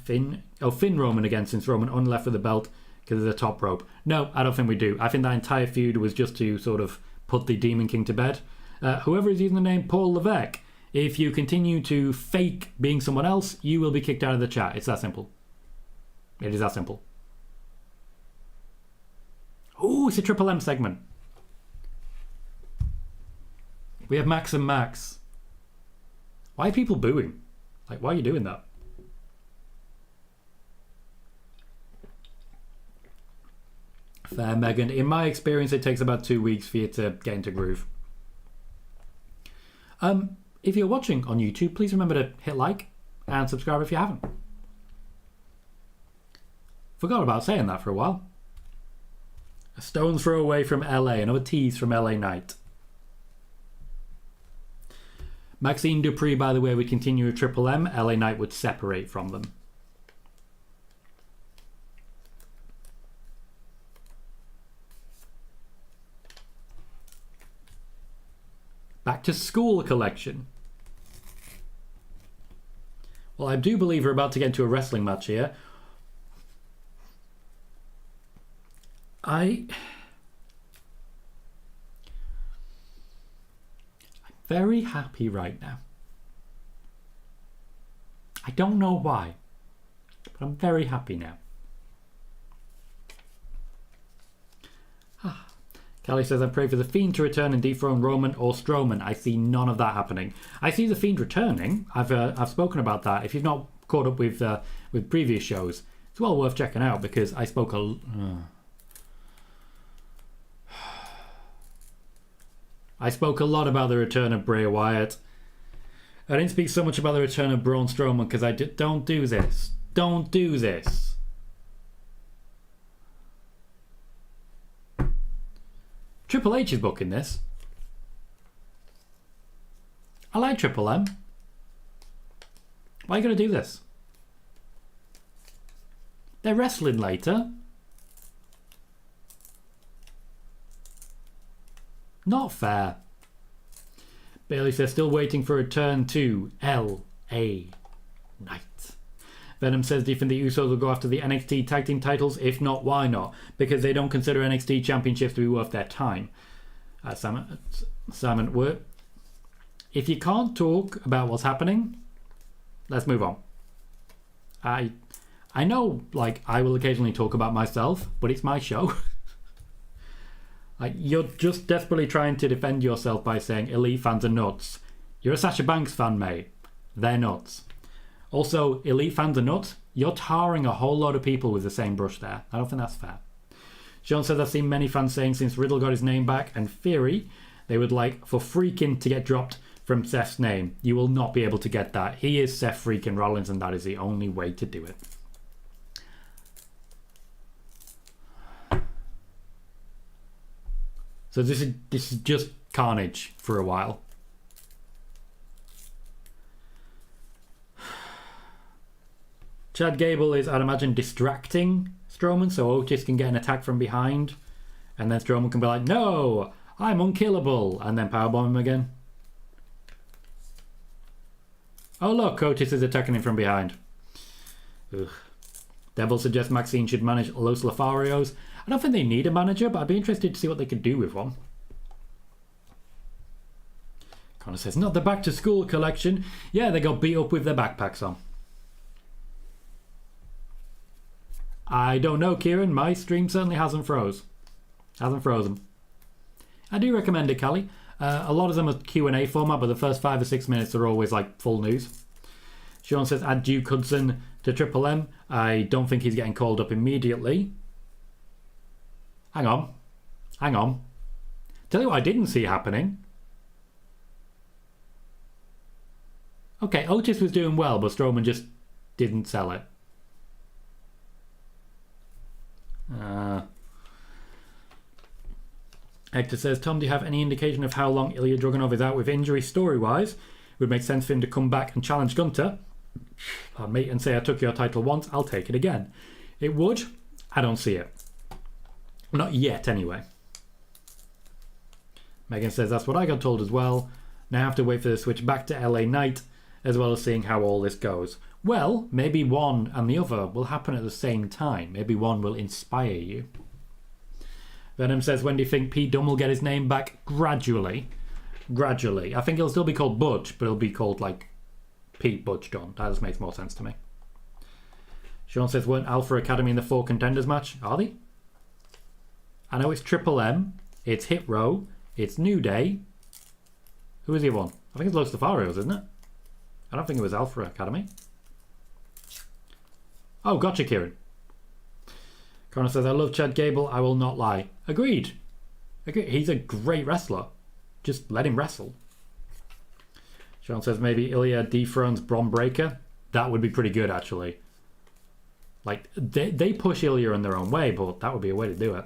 Finn Roman again since Roman only left with the belt because of the top rope? No, I don't think we do. I think that entire feud was just to sort of put the Demon King to bed. Whoever is using the name Paul Levesque, if you continue to fake being someone else, you will be kicked out of the chat. It's that simple. It is that simple. Ooh, it's a Triple M segment. We have Max and Max. Why are people booing? Like, why are you doing that? Fair, Megan. In my experience, it takes about 2 weeks for you to get into groove. If you're watching on YouTube, please remember to hit like and subscribe if you haven't. Forgot about saying that for a while. A stone's throw away from LA. Another tease from LA Knight. Maxine Dupree, by the way, would continue with Triple M. LA Knight would separate from them. Back to School collection. Well, I do believe we're about to get into a wrestling match here. I'm very happy right now. I don't know why, but I'm very happy now. Callie says, I pray for the Fiend to return and dethrone Roman or Strowman. I see none of that happening. I see the Fiend returning. I've spoken about that. If you've not caught up with previous shows, it's well worth checking out because I spoke a lot about the return of Bray Wyatt. I didn't speak so much about the return of Braun Strowman because don't do this. Don't do this. Triple H is booking this. I like Triple M. Why are you going to do this? They're wrestling later. Not fair. Bailey says, still waiting for a return to L.A. Knight. Venom says, do you think the Usos will go after the NXT tag team titles? If not, why not? Because they don't consider NXT championships to be worth their time. Simon, if you can't talk about what's happening, let's move on. I know, like, I will occasionally talk about myself, but it's my show. Like, you're just desperately trying to defend yourself by saying Elite fans are nuts. You're a Sasha Banks fan, mate. They're nuts. Also, Elite fans are nuts. You're tarring a whole lot of people with the same brush there. I don't think that's fair. Sean says, I've seen many fans saying since Riddle got his name back and Theory, they would like for Freakin' to get dropped from Seth's name. You will not be able to get that. He is Seth freaking Rollins, and that is the only way to do it. So this is just carnage for a while. Chad Gable is, I'd imagine, distracting Strowman so Otis can get an attack from behind, and then Strowman can be like, no, I'm unkillable, and then powerbomb him again. Oh look, Otis is attacking him from behind. Ugh. Devil suggests Maxine should manage Los Lotharios. I don't think they need a manager, but I'd be interested to see what they could do with one. Connor says, not the back to school collection. Yeah, they got beat up with their backpacks on. I don't know, Kieran. My stream certainly hasn't froze. Hasn't frozen. I do recommend it, Callie. A lot of them are Q&A format, but the first 5 or 6 minutes are always like full news. Sean says, add Duke Hudson to Triple M. I don't think he's getting called up immediately. Hang on. Hang on. Tell you what I didn't see happening. Okay, Otis was doing well, but Strowman just didn't sell it. Hector says, Tom, do you have any indication of how long Ilya Dragunov is out with injury story-wise? It would make sense for him to come back and challenge Gunter. Pardon me, and say, I took your title once, I'll take it again. It would. I don't see it. Not yet, anyway. Megan says, that's what I got told as well. Now I have to wait for the switch back to LA Knight, as well as seeing how all this goes. Well, maybe one and the other will happen at the same time. Maybe one will inspire you. Venom says, when do you think Pete Dunne will get his name back? Gradually. Gradually. I think he'll still be called Butch, but he'll be called, like, Pete Butch Dunne. That just makes more sense to me. Sean says, weren't Alpha Academy in the 4 contenders match? Are they? I know it's Triple M. It's Hit Row. It's New Day. Who is the other one? I think it's Los Lotharios, isn't it? I don't think it was Alpha Academy. Oh, gotcha, Kieran. Connor says, I love Chad Gable, I will not lie. Agreed. Agreed. He's a great wrestler. Just let him wrestle. Sean says, maybe Ilya dethrones Bron Breakker. That would be pretty good, actually. Like, they push Ilya in their own way, but that would be a way to do it.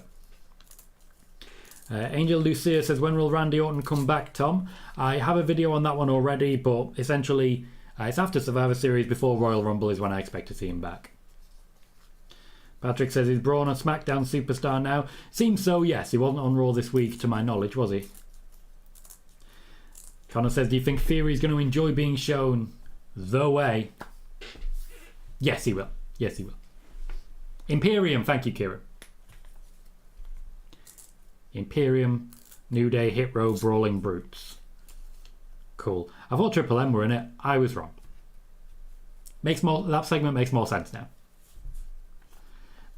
Angel Lucia says, when will Randy Orton come back, Tom? I have a video on that one already, but essentially, it's after Survivor Series, before Royal Rumble is when I expect to see him back. Patrick says, is Braun a SmackDown superstar now? Seems so, yes. He wasn't on Raw this week, to my knowledge, was he? Connor says, do you think Theory's going to enjoy being shown the way? Yes, he will. Yes, he will. Imperium, thank you, Kieran. Imperium, New Day, Hit Row, Brawling Brutes. Cool. I thought Triple M were in it. I was wrong. That segment makes more sense now.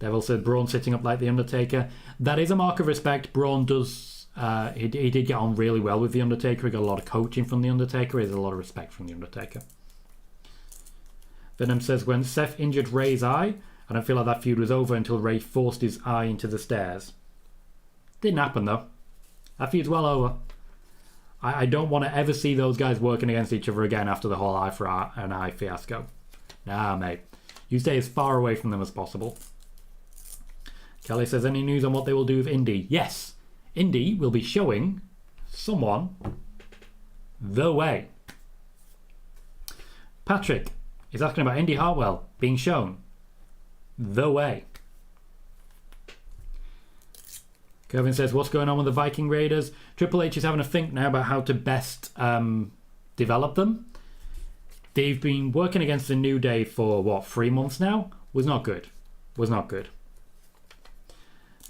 Devil said Braun sitting up like The Undertaker. That is a mark of respect. Braun does... he did get on really well with The Undertaker. He got a lot of coaching from The Undertaker. He has a lot of respect from The Undertaker. Venom says, when Seth injured Ray's eye, I don't feel like that feud was over until Ray forced his eye into the stairs. Didn't happen, though. That feud's well over. I don't want to ever see those guys working against each other again after the whole eye for an eye fiasco. Nah, mate. You stay as far away from them as possible. Kelly says, any news on what they will do with Indy? Yes. Indy will be showing someone the way. Patrick is asking about Indy Hartwell being shown the way. Kevin says, what's going on with the Viking Raiders? Triple H is having a think now about how to best develop them. They've been working against the New Day for, 3 months now? Was not good. Was not good.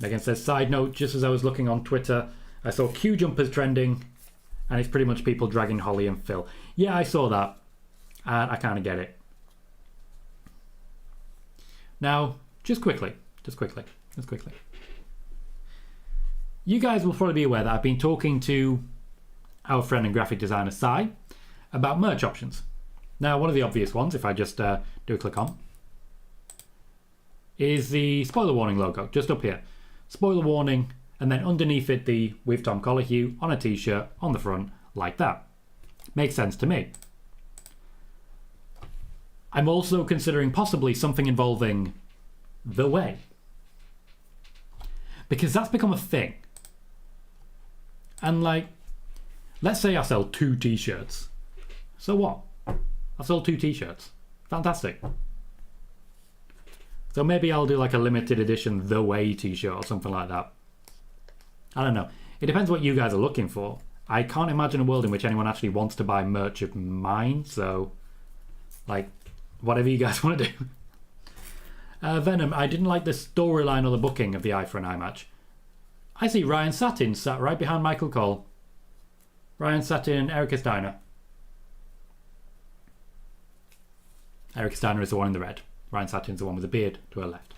Megan says, side note, just as I was looking on Twitter, I saw Q jumpers trending, and it's pretty much people dragging Holly and Phil. Yeah, I saw that, and I kind of get it. Now, just quickly. You guys will probably be aware that I've been talking to our friend and graphic designer, Sai, about merch options. Now, one of the obvious ones, if I just do a click on, is the spoiler warning logo, just up here. Spoiler warning, and then underneath it, the with Tom Colohue on a t-shirt on the front, like that. Makes sense to me. I'm also considering possibly something involving The Way. Because that's become a thing. And like, let's say I sell 2 t-shirts. So what? I sold 2 t-shirts. Fantastic. So maybe I'll do like a limited edition The Way t-shirt or something like that. I don't know. It depends what you guys are looking for. I can't imagine a world in which anyone actually wants to buy merch of mine. So, like, whatever you guys want to do. Venom, I didn't like the storyline or the booking of the Eye for an Eye match. I see Ryan Satin sat right behind Michael Cole. Ryan Satin and Erica Steiner. Erica Steiner is the one in the red. Ryan Satin's the one with the beard to her left.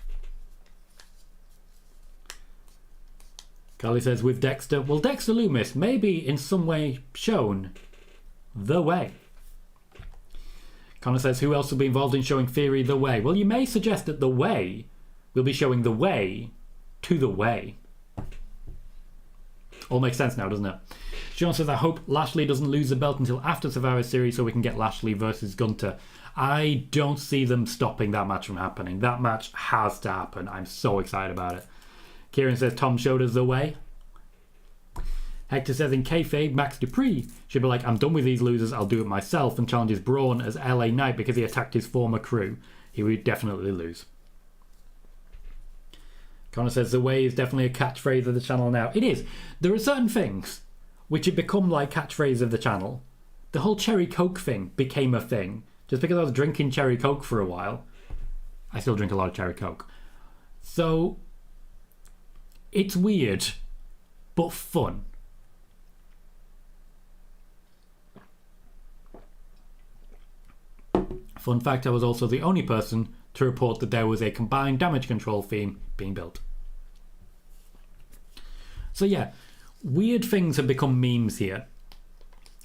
Carly says, with Dexter, will Dexter Loomis maybe in some way shown The Way? Connor says, who else will be involved in showing Theory The Way? Well, you may suggest that The Way will be showing The Way to The Way. All makes sense now, doesn't it? Sean says, I hope Lashley doesn't lose the belt until after Survivor Series so we can get Lashley versus Gunter. I don't see them stopping that match from happening. That match has to happen. I'm so excited about it. Kieran says, Tom showed us The Way. Hector says, in kayfabe, Max Dupree should be like, I'm done with these losers, I'll do it myself, and challenges Braun as LA Knight because he attacked his former crew. He would definitely lose. Connor says, The Way is definitely a catchphrase of the channel now. It is. There are certain things which have become like catchphrases of the channel. The whole Cherry Coke thing became a thing. Just because I was drinking Cherry Coke for a while. I still drink a lot of Cherry Coke. So, it's weird, but fun. Fun fact, I was also the only person to report that there was a combined damage control theme being built. So yeah, weird things have become memes here.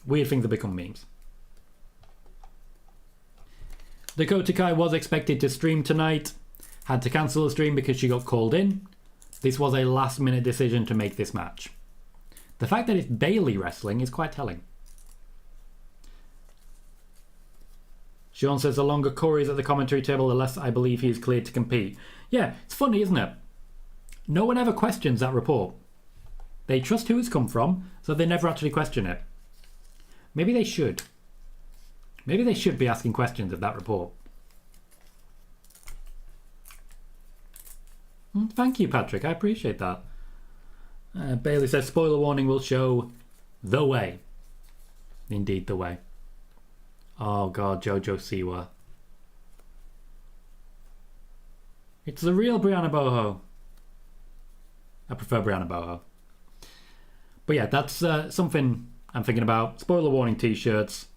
Weird things have become memes. Dakota Kai was expected to stream tonight, had to cancel the stream because she got called in. This was a last minute decision to make this match. The fact that it's Bayley wrestling is quite telling. Sean says the longer Corey's at the commentary table, the less I believe he is cleared to compete. Yeah, it's funny, isn't it? No one ever questions that report. They trust who it's come from, so they never actually question it. Maybe they should. Maybe they should be asking questions of that report. Thank you, Patrick. I appreciate that. Bailey says, spoiler warning will show The Way. Indeed, The Way. Oh, God, Jojo Siwa. It's the real Brianna Boho. I prefer Brianna Boho. But yeah, that's something I'm thinking about. Spoiler warning t-shirts.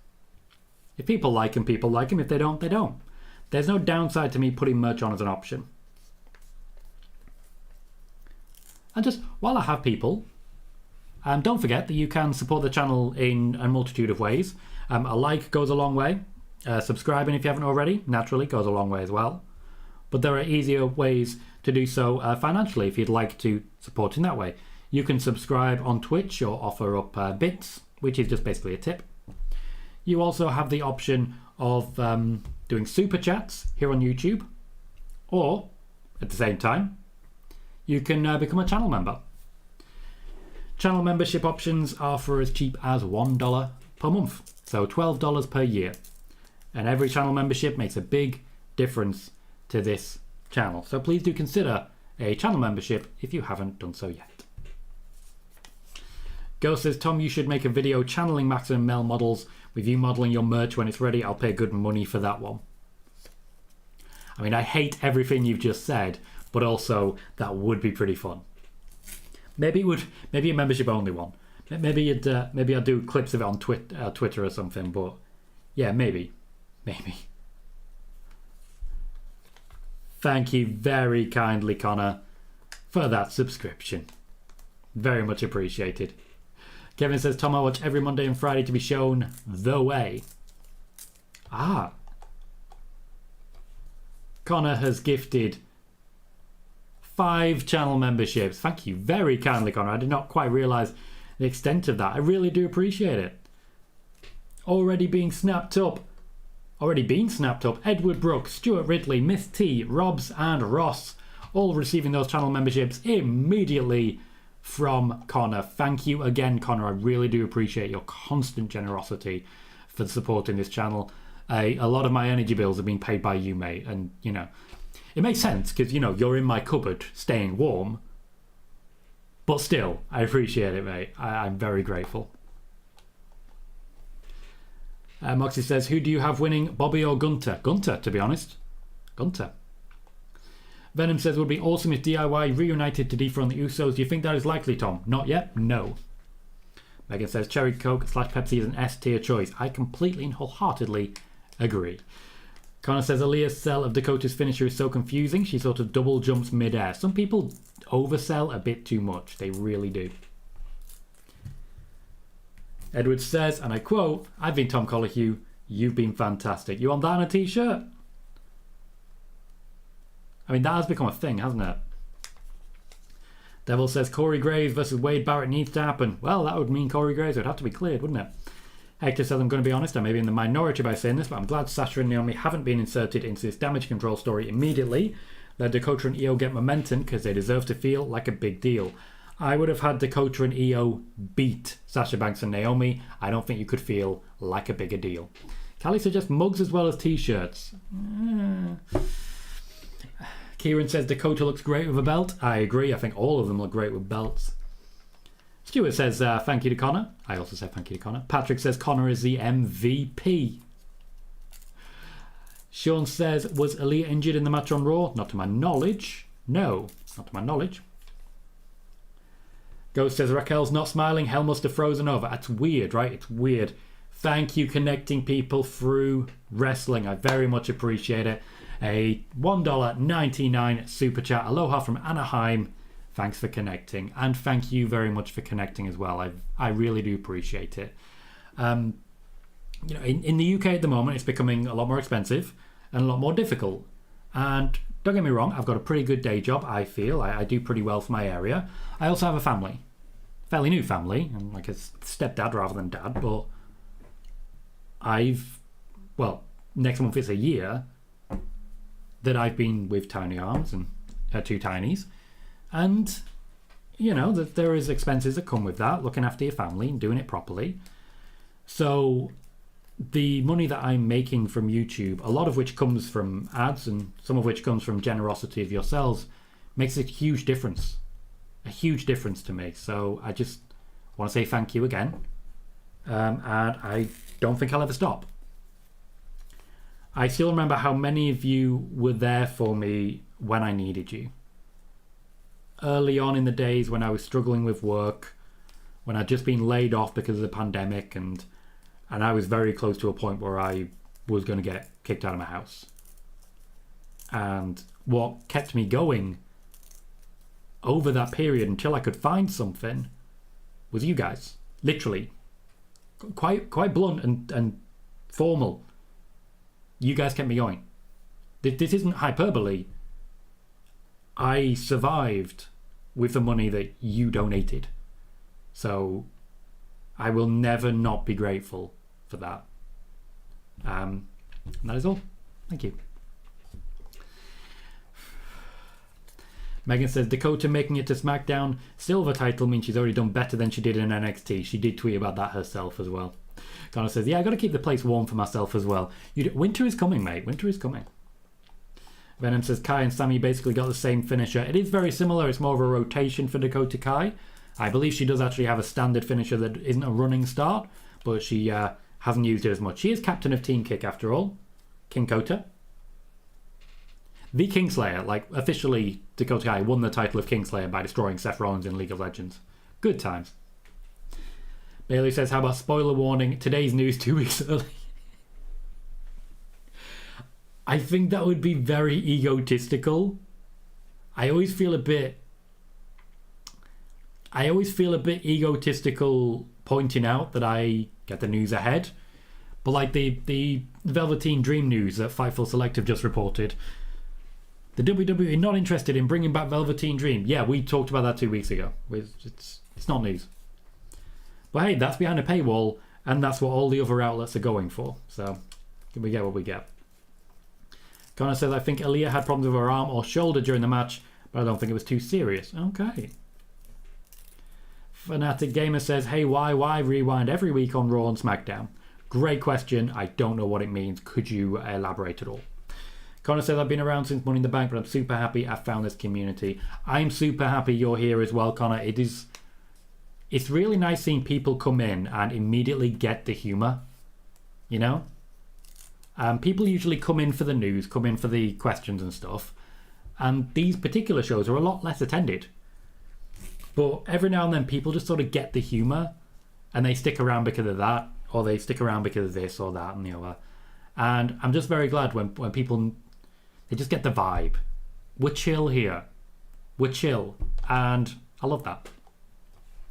If people like them, people like them. If they don't, they don't. There's no downside to me putting merch on as an option. And just while I have people, don't forget that you can support the channel in a multitude of ways. A like goes a long way. Subscribing if you haven't already, naturally, goes a long way as well. But there are easier ways to do so financially if you'd like to support in that way. You can subscribe on Twitch or offer up bits, which is just basically a tip. You also have the option of doing super chats here on YouTube, or at the same time, you can become a channel member. Channel membership options are for as cheap as $1 per month, so $12 per year. And every channel membership makes a big difference to this channel. So please do consider a channel membership if you haven't done so yet. Ghost says, Tom, you should make a video channeling Max and Mel models with you modeling your merch when it's ready. I'll pay good money for that one. I mean, I hate everything you've just said, but also that would be pretty fun. Maybe a membership only one. Maybe I'd do clips of it on Twitter or something. But yeah, maybe. Thank you very kindly, Connor, for that subscription. Very much appreciated. Kevin says, Tom, I watch every Monday and Friday to be shown The Way. Ah. Connor has gifted 5 channel memberships. Thank you very kindly, Connor. I did not quite realise the extent of that. I really do appreciate it. already been snapped up. Edward Brooks, Stuart Ridley, Miss T, Robs and Ross, all receiving those channel memberships immediately from Connor. Thank you again, Connor. I really do appreciate your constant generosity for supporting this channel. A lot of my energy bills have been paid by you, mate, and you know, it makes sense because you know you're in my cupboard staying warm. But still, I appreciate it, mate. I'm very grateful. Moxie says, who do you have winning, Bobby or Gunter? Gunter, to be honest. Gunter. Venom says, would be awesome if DIY reunited to dethrone the Usos. Do you think that is likely, Tom? Not yet? No. Megan says, Cherry Coke / Pepsi is an S-tier choice. I completely and wholeheartedly agree. Connor says, Aaliyah's sell of Dakota's finisher is so confusing. She sort of double jumps mid-air. Some people oversell a bit too much. They really do. Edward says, and I quote, I've been Tom Colohue. You've been fantastic. You want that on a t-shirt? I mean, that has become a thing, hasn't it? Devil says, Corey Graves versus Wade Barrett needs to happen. Well, that would mean Corey Graves would have to be cleared, wouldn't it? Hector says, I'm going to be honest, I may be in the minority by saying this, but I'm glad Sasha and Naomi haven't been inserted into this damage control story immediately. Let Dakota and Io get momentum because they deserve to feel like a big deal. I would have had Dakota and Io beat Sasha Banks and Naomi. I don't think you could feel like a bigger deal. Callie suggests mugs as well as t-shirts. Kieran says Dakota looks great with a belt. I agree. I think all of them look great with belts. Stuart says thank you to Connor. I also say thank you to Connor. Patrick says Connor is the MVP. Sean says, was Aaliyah injured in the match on Raw? Not to my knowledge. No, not to my knowledge. Ghost says Raquel's not smiling. Hell must have frozen over. That's weird, right? It's weird. Thank you, connecting people through wrestling. I very much appreciate it. A $1.99 super chat. Aloha from Anaheim. Thanks for connecting. And thank you very much for connecting as well. I really do appreciate it. You know, in the UK at the moment, it's becoming a lot more expensive and a lot more difficult. And don't get me wrong, I've got a pretty good day job, I feel. I do pretty well for my area. I also have a family. Fairly new family. I'm like a stepdad rather than dad. But next month it's a year that I've been with Tiny Arms and her two tinies. And, you know, there is expenses that come with that, looking after your family and doing it properly. So the money that I'm making from YouTube, a lot of which comes from ads and some of which comes from generosity of yourselves, makes a huge difference. A huge difference to me. So I just want to say thank you again. And I don't think I'll ever stop. I still remember how many of you were there for me when I needed you. Early on in the days when I was struggling with work, when I'd just been laid off because of the pandemic, and I was very close to a point where I was going to get kicked out of my house. And what kept me going over that period until I could find something was you guys. Literally. Quite blunt and formal. You guys kept me going. This isn't hyperbole. I survived with the money that you donated. So I will never not be grateful for that. And that is all. Thank you. Megan says, Dakota making it to SmackDown. Silver title means she's already done better than she did in NXT. She did tweet about that herself as well. Connor says, yeah, I got to keep the place warm for myself as well. Winter is coming, mate. Winter is coming. Venom says, Kai and Sami basically got the same finisher. It is very similar. It's more of a rotation for Dakota Kai. I believe she does actually have a standard finisher that isn't a running start, but she hasn't used it as much. She is captain of Team Kick after all. King Kota. The Kingslayer, like officially Dakota Kai won the title of Kingslayer by destroying Seth Rollins in League of Legends. Good times. Bailey says, how about spoiler warning? Today's news 2 weeks early. I think that would be very egotistical. I always feel a bit egotistical pointing out that I get the news ahead. But like the Velveteen Dream news that Fightful Select have just reported. The WWE not interested in bringing back Velveteen Dream. Yeah, we talked about that 2 weeks ago. It's not news. But hey, that's behind a paywall. And that's what all the other outlets are going for. So we get what we get. Connor says, I think Aaliyah had problems with her arm or shoulder during the match, but I don't think it was too serious. Okay. Fanatic Gamer says, hey, why rewind every week on Raw and SmackDown? Great question. I don't know what it means. Could you elaborate at all? Connor says, I've been around since Money in the Bank, but I'm super happy I found this community. I'm super happy you're here as well, Connor. It's really nice seeing people come in and immediately get the humour, you know? People usually come in for the news, come in for the questions and stuff, and these particular shows are a lot less attended. But every now and then people just sort of get the humour, and they stick around because of that, or they stick around because of this or that and the other. And I'm just very glad when people, they just get the vibe. We're chill here. We're chill. And I love that.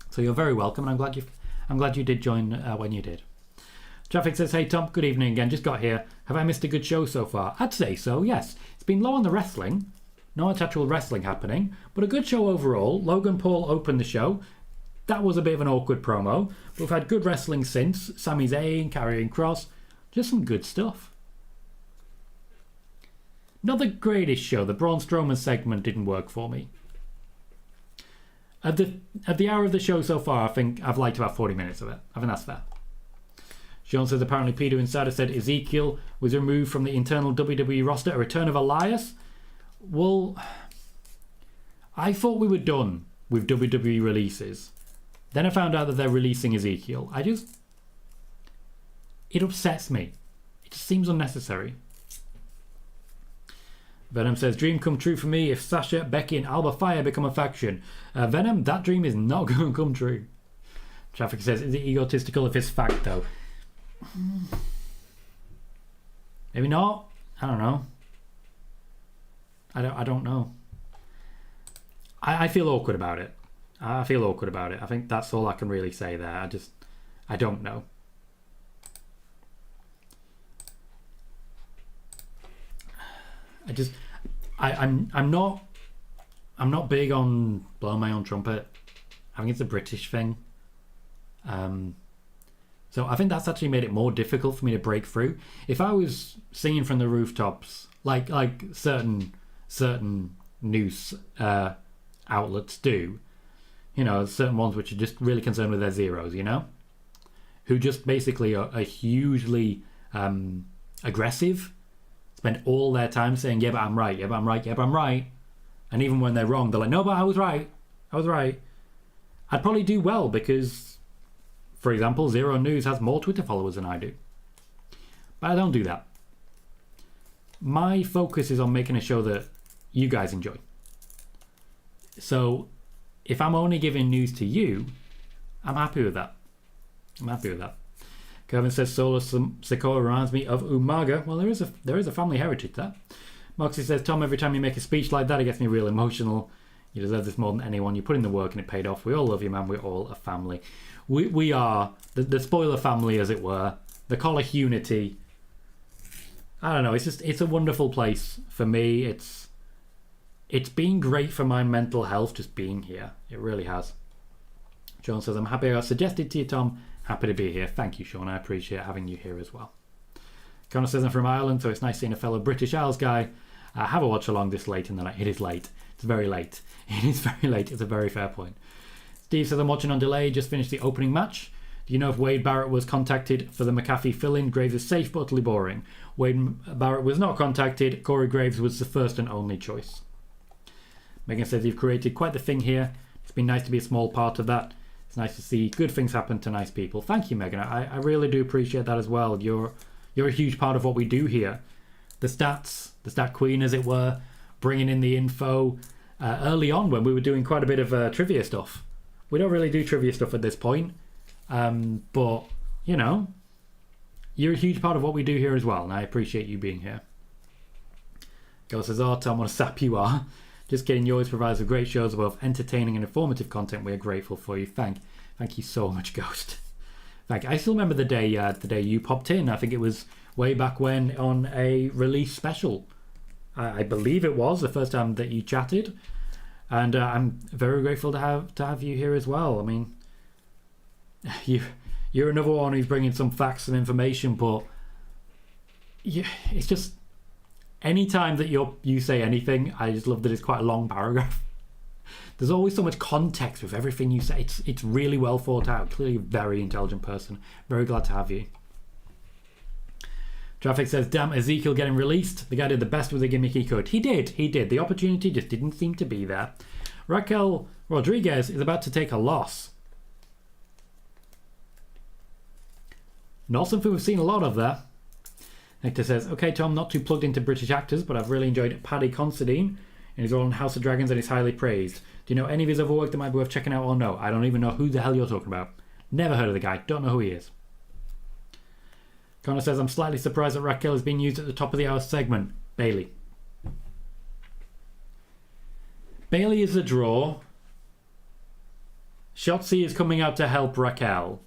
So you're very welcome, and I'm glad you did join when you did. Traffic says, hey Tom, good evening again, just got here. Have I missed a good show so far? I'd say so, yes. It's been low on the wrestling. No actual wrestling happening, but a good show overall. Logan Paul opened the show. That was a bit of an awkward promo. But we've had good wrestling since. Sami Zayn, Karrion Kross. Just some good stuff. Not the greatest show. The Braun Strowman segment didn't work for me. At the hour of the show so far, I think I've liked about 40 minutes of it. I think that's fair. Sean says, apparently Peter Insider said Ezekiel was removed from the internal WWE roster. A return of Elias? Well, I thought we were done with WWE releases. Then I found out that they're releasing Ezekiel. It upsets me. It just seems unnecessary. Venom says, dream come true for me if Sasha, Becky and Alba Fire become a faction. Venom, that dream is not going to come true. Traffic says, is it egotistical if it's fact though? Maybe not. I don't know. I don't know. I feel awkward about it. I think that's all I can really say there. I don't know. I'm not big on blowing my own trumpet. I think it's a British thing. So I think that's actually made it more difficult for me to break through. If I was singing from the rooftops, like certain news outlets do, you know, certain ones which are just really concerned with their zeros, you know, who just basically are hugely aggressive, spend all their time saying, yeah, but I'm right, yeah, but I'm right, yeah, but I'm right. And even when they're wrong, they're like, no, but I was right. I'd probably do well because, for example, Zero News has more Twitter followers than I do. But I don't do that. My focus is on making a show that you guys enjoy. So if I'm only giving news to you, I'm happy with that. Kevin says Solar Sequoia reminds me of Umaga. Well, there is a family heritage there. Moxie says, Tom, every time you make a speech like that, it gets me real emotional. You deserve this more than anyone. You put in the work and it paid off. We all love you, man. We're all a family. We are the spoiler family, as it were. The Colohunity. I don't know. It's a wonderful place for me. It's been great for my mental health just being here. It really has. Sean says, I'm happy I got suggested to you, Tom. Happy to be here. Thank you, Sean. I appreciate having you here as well. Connor says, I'm from Ireland, so it's nice seeing a fellow British Isles guy. Have a watch along this late in the night. It is late. It's very late. It is very late. It's a very fair point. Steve says, I'm watching on delay. Just finished the opening match. Do you know if Wade Barrett was contacted for the McAfee fill-in? Graves is safe but utterly boring. Wade Barrett was not contacted. Corey Graves was the first and only choice. Megan says, you've created quite the thing here. It's been nice to be a small part of that. It's nice to see good things happen to nice people. Thank you, Megan. I really do appreciate that as well. You're a huge part of what we do here. The stat queen, as it were, bringing in the info early on when we were doing quite a bit of trivia stuff. We don't really do trivia stuff at this point. But, you know, you're a huge part of what we do here as well. And I appreciate you being here. Girl says, oh, Tom, what a sap you are. Just kidding, you always provide us with great shows of both entertaining and informative content. We are grateful for you. Thank you so much, Ghost. Thank you. I still remember the day you popped in. I think it was way back when on a release special. I believe it was the first time that you chatted, and I'm very grateful to have you here as well. I mean, you You're another one who's bringing some facts and information, but yeah, it's just anytime that you say anything, I just love that it's quite a long paragraph. There's always so much context with everything you say. It's really well thought out. Clearly a very intelligent person. Very glad to have you. Traffic says, damn, Ezekiel getting released. The guy did the best with the gimmick he could. He did. The opportunity just didn't seem to be there. Raquel Rodriguez is about to take a loss. Not something we've seen a lot of there. Hector says, okay, Tom, not too plugged into British actors, but I've really enjoyed Paddy Considine in his role in House of Dragons and is highly praised. Do you know any of his other work that might be worth checking out or no? I don't even know who the hell you're talking about. Never heard of the guy. Don't know who he is. Connor says, I'm slightly surprised that Raquel is being used at the top of the hour segment. Bailey. Bailey is a draw. Shotzi is coming out to help Raquel.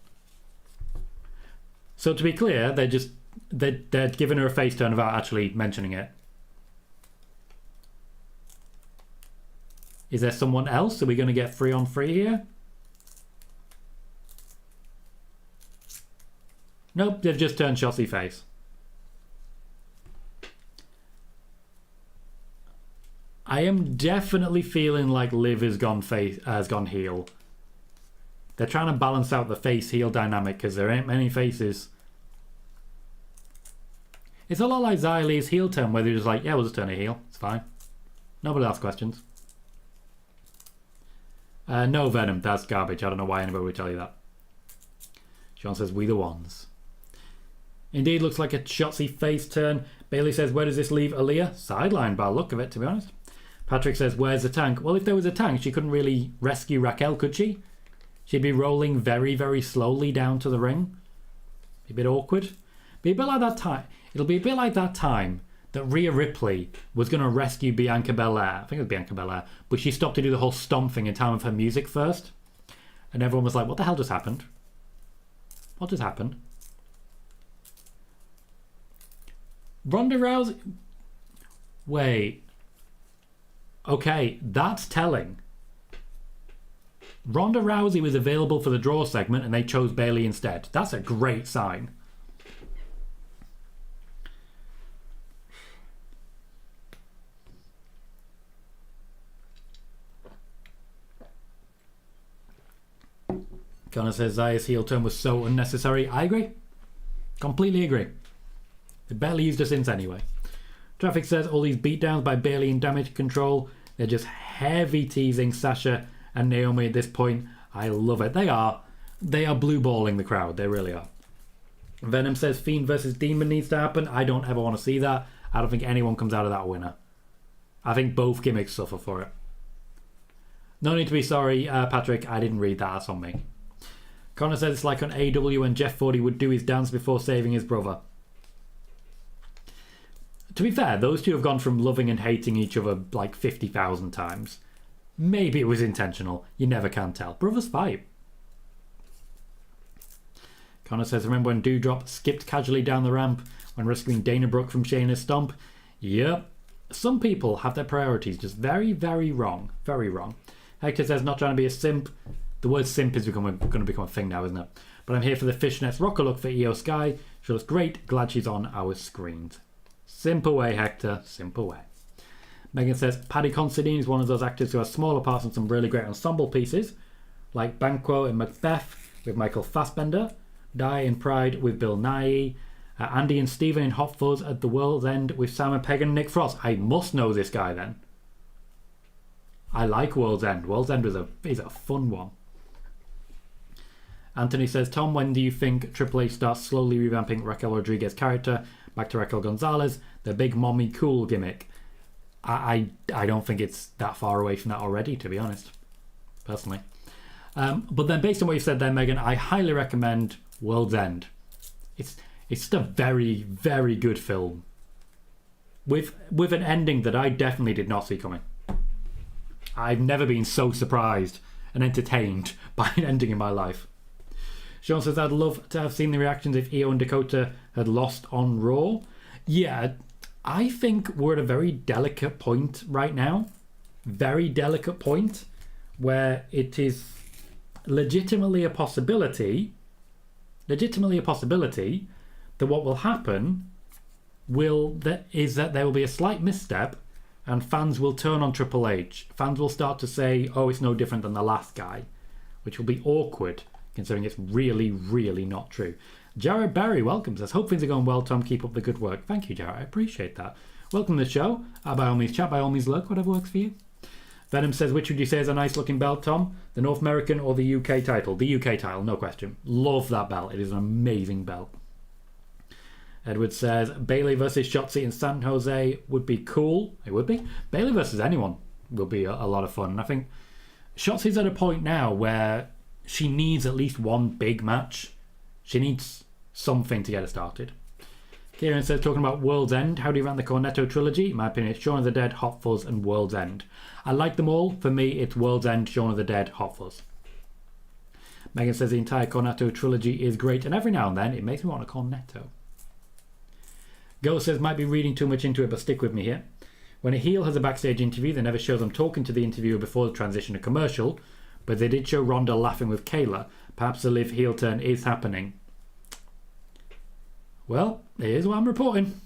So to be clear, they're giving her a face turn without actually mentioning it. Is there someone else? Are we going to get 3-on-3 here? Nope, they've just turned Shotzi face. I am definitely feeling like Liv has gone heel. They're trying to balance out the face-heel dynamic because there ain't many faces. It's a lot like Xia Li's heel turn where they're just like, yeah, we'll just turn her heel. It's fine. Nobody asks questions. No, Venom. That's garbage. I don't know why anybody would tell you that. Sean says, we the ones. Indeed, looks like a Shotzi face turn. Bailey says, where does this leave Aaliyah? Sideline by the look of it, to be honest. Patrick says, where's the tank? Well, if there was a tank, she couldn't really rescue Raquel, could she? She'd be rolling very, very slowly down to the ring. Be a bit awkward. Be a bit like that time. It'll be a bit like that time that Rhea Ripley was going to rescue Bianca Belair. I think it was Bianca Belair. But she stopped to do the whole stomp thing in time of her music first. And everyone was like, what the hell just happened? What just happened? Ronda Rousey... Wait. Okay, that's telling. Ronda Rousey was available for the draw segment and they chose Bailey instead. That's a great sign. Connor says Xia's heel turn was so unnecessary. I agree. Completely agree. They barely used her since anyway. Traffic says all these beatdowns by Bailey and Damage Control, they're just heavy teasing Sasha and Naomi at this point. I love it. They are blue balling the crowd. They really are. Venom says Fiend versus Demon needs to happen. I don't ever want to see that. I don't think anyone comes out of that winner. I think both gimmicks suffer for it. No need to be sorry, Patrick. I didn't read that. That's on me. Connor says it's like on AW when Jeff Hardy would do his dance before saving his brother. To be fair, those two have gone from loving and hating each other like 50,000 times. Maybe it was intentional. You never can tell. Brothers fight. Connor says, remember when Doudrop skipped casually down the ramp when rescuing Dana Brooke from Shayna's stomp? Yep. Some people have their priorities just very, very wrong. Very wrong. Hector says, not trying to be a simp. The word simp is going to become a thing now, isn't it? But I'm here for the fishnets rocker look for Io Sky. She looks great. Glad she's on our screens. Simple way, Hector. Simple way. Megan says, Paddy Considine is one of those actors who has smaller parts and some really great ensemble pieces, like Banquo in Macbeth with Michael Fassbender, Die in Pride with Bill Nighy, Andy and Steven in Hot Fuzz at the World's End with Sam and Peg and Nick Frost. I must know this guy then. I like World's End. World's End is a fun one. Anthony says, Tom, when do you think Triple H starts slowly revamping Raquel Rodriguez's character back to Raquel Gonzalez, the big mommy cool gimmick? I don't think it's that far away from that already, to be honest, personally. But then based on what you said there, Megan, I highly recommend World's End. It's just a very, very good film. With an ending that I definitely did not see coming. I've never been so surprised and entertained by an ending in my life. Sean says, I'd love to have seen the reactions if Io and Dakota had lost on Raw. Yeah, I think we're at a very delicate point right now. Very delicate point where it is legitimately a possibility legitimately a possibility that what will happen is that there will be a slight misstep and fans will turn on Triple H. Fans will start to say, oh, it's no different than the last guy, which will be awkward considering it's really, really not true. Jared Berry welcomes us. Hope things are going well, Tom. Keep up the good work. Thank you, Jared. I appreciate that. Welcome to the show. By all means, chat. By all means, look. Whatever works for you. Venom says, which would you say is a nice-looking belt, Tom? The North American or the UK title? The UK title, no question. Love that belt. It is an amazing belt. Edward says, Bayley versus Shotzi in San Jose would be cool. It would be. Bayley versus anyone will be a lot of fun. And I think Shotzi's at a point now where she needs at least one big match. She needs something to get her started. Kieran says, talking about World's End, how do you rank the Cornetto trilogy? In my opinion, it's Shaun of the Dead, Hot Fuzz, and World's End. I like them all. For me, it's World's End, Shaun of the Dead, Hot Fuzz. Megan says the entire Cornetto trilogy is great, and every now and then it makes me want a Cornetto. Go says, might be reading too much into it, but stick with me here. When a heel has a backstage interview, they never show them talking to the interviewer before the transition to commercial, but they did show Ronda laughing with Kayla. Perhaps the Liv heel turn is happening. Well, here's what I'm reporting.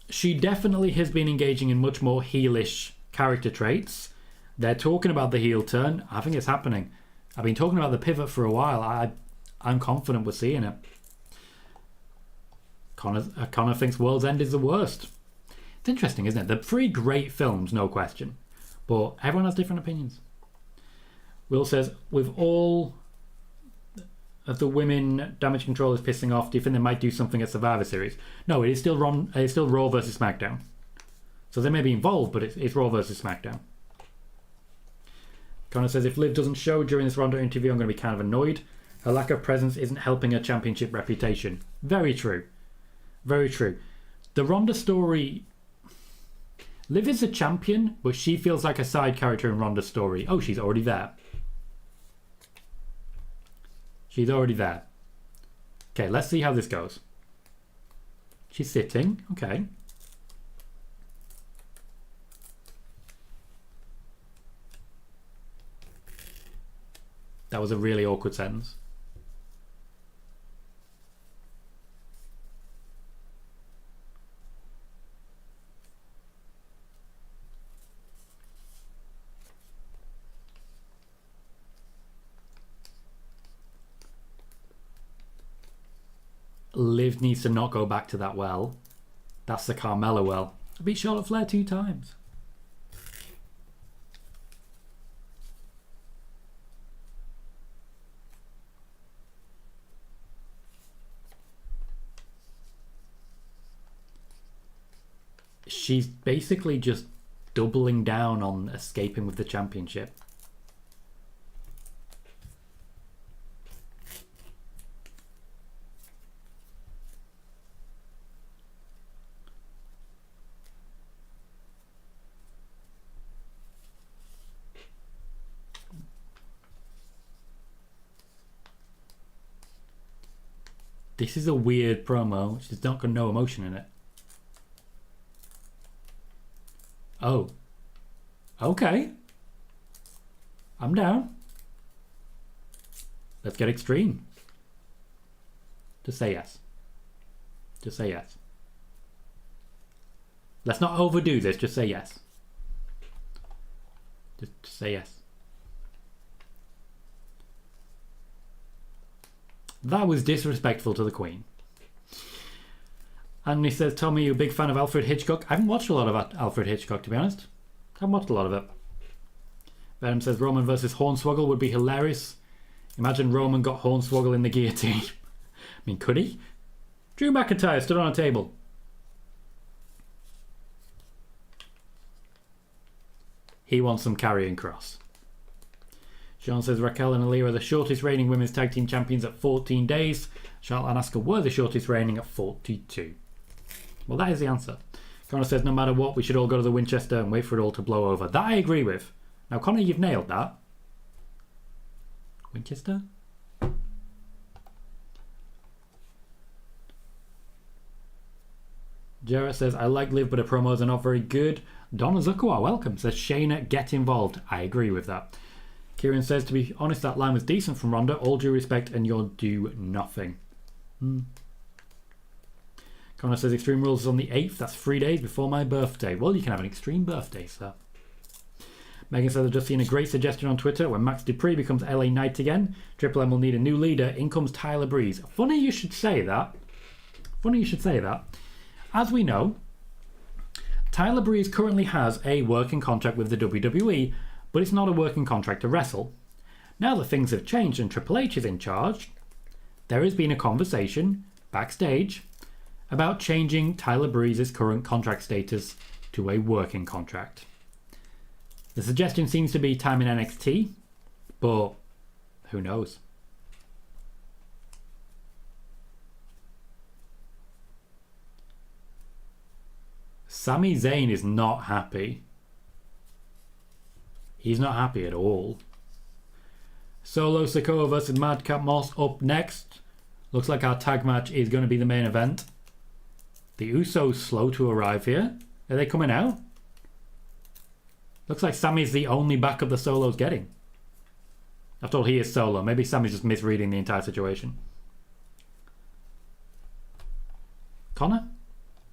She definitely has been engaging in much more heelish character traits. They're talking about the heel turn. I think it's happening. I've been talking about the pivot for a while. I'm confident we're seeing it. Connor thinks World's End is the worst. It's interesting, isn't it? They're three great films, no question. But everyone has different opinions. Will says, with all of the women Damage Control is pissing off, do you think they might do something at Survivor Series? No, it is still Raw versus SmackDown. So they may be involved, but it's Raw versus SmackDown. Connor says, if Liv doesn't show during this Ronda interview, I'm going to be kind of annoyed. Her lack of presence isn't helping her championship reputation. Very true. Very true. The Ronda story... Liv is a champion, but she feels like a side character in Ronda's story. Oh, she's already there. She's already there. Okay, let's see how this goes. She's sitting. Okay. That was a really awkward sentence. Liv needs to not go back to that well. That's the Carmella well. I beat Charlotte Flair 2 times. She's basically just doubling down on escaping with the championship. This is a weird promo. She's not got no emotion in it. Oh. Okay. I'm down. Let's get extreme. Just say yes. Just say yes. Let's not overdo this. Just say yes. Just say yes. That was disrespectful to the Queen. And he says, Tommy, you're a big fan of Alfred Hitchcock? I haven't watched a lot of Alfred Hitchcock, to be honest. I haven't watched a lot of it. Venom says, Roman versus Hornswoggle would be hilarious. Imagine Roman got Hornswoggle in the guillotine. I mean, could he? Drew McIntyre stood on a table. He wants some carrying cross. Sean says Raquel and Aaliyah are the shortest reigning women's tag team champions at 14 days. Charlotte and Asuka were the shortest reigning at 42. Well, that is the answer. Connor says no matter what, we should all go to the Winchester and wait for it all to blow over. That I agree with. Now, Connor, you've nailed that. Winchester? Jarrett says, I like Liv, but her promos are not very good. Donna Zukawa, welcome. Says Shayna, get involved. I agree with that. Kieran says, to be honest, that line was decent from Ronda. All due respect, and you'll do nothing. Connor says, Extreme Rules is on the 8th. That's 3 days before my birthday. Well, you can have an extreme birthday, sir. Megan says, I've just seen a great suggestion on Twitter. When Max Dupree becomes LA Knight again, Triple M will need a new leader. In comes Tyler Breeze. Funny you should say that. As we know, Tyler Breeze currently has a working contract with the WWE, but it's not a working contract to wrestle. Now that things have changed and Triple H is in charge, there has been a conversation backstage about changing Tyler Breeze's current contract status to a working contract. The suggestion seems to be time in NXT, but who knows? Sami Zayn is not happy. He's not happy at all. Solo Sikoa versus Madcap Moss up next. Looks like our tag match is going to be the main event. The Usos slow to arrive here. Are they coming out? Looks like Sami's the only backup the Solo's getting. After all, he is Solo. Maybe Sami's just misreading the entire situation. Connor?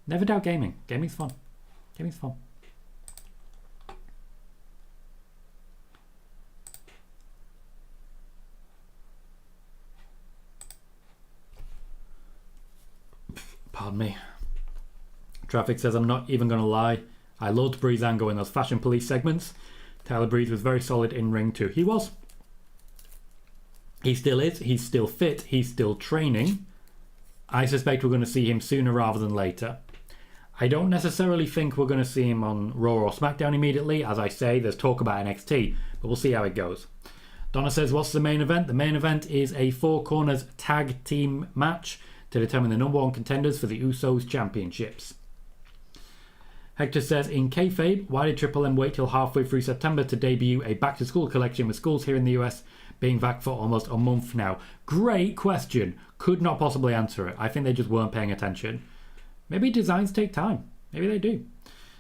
Never doubt gaming. Gaming's fun. Gaming's fun. Pardon me. Traffic says, I'm not even going to lie. I loved Breezango in those Fashion Police segments. Tyler Breeze was very solid in ring too. He was. He still is. He's still fit. He's still training. I suspect we're going to see him sooner rather than later. I don't necessarily think we're going to see him on Raw or SmackDown immediately. As I say, there's talk about NXT, but we'll see how it goes. Donna says, what's the main event? The main event is a Four Corners tag team match to determine the number one contenders for the Usos championships. Hector says, in kayfabe, why did Triple M wait till halfway through September to debut a back-to-school collection with schools here in the US being back for almost a month now? Great question. Could not possibly answer it. I think they just weren't paying attention. Maybe designs take time. Maybe they do.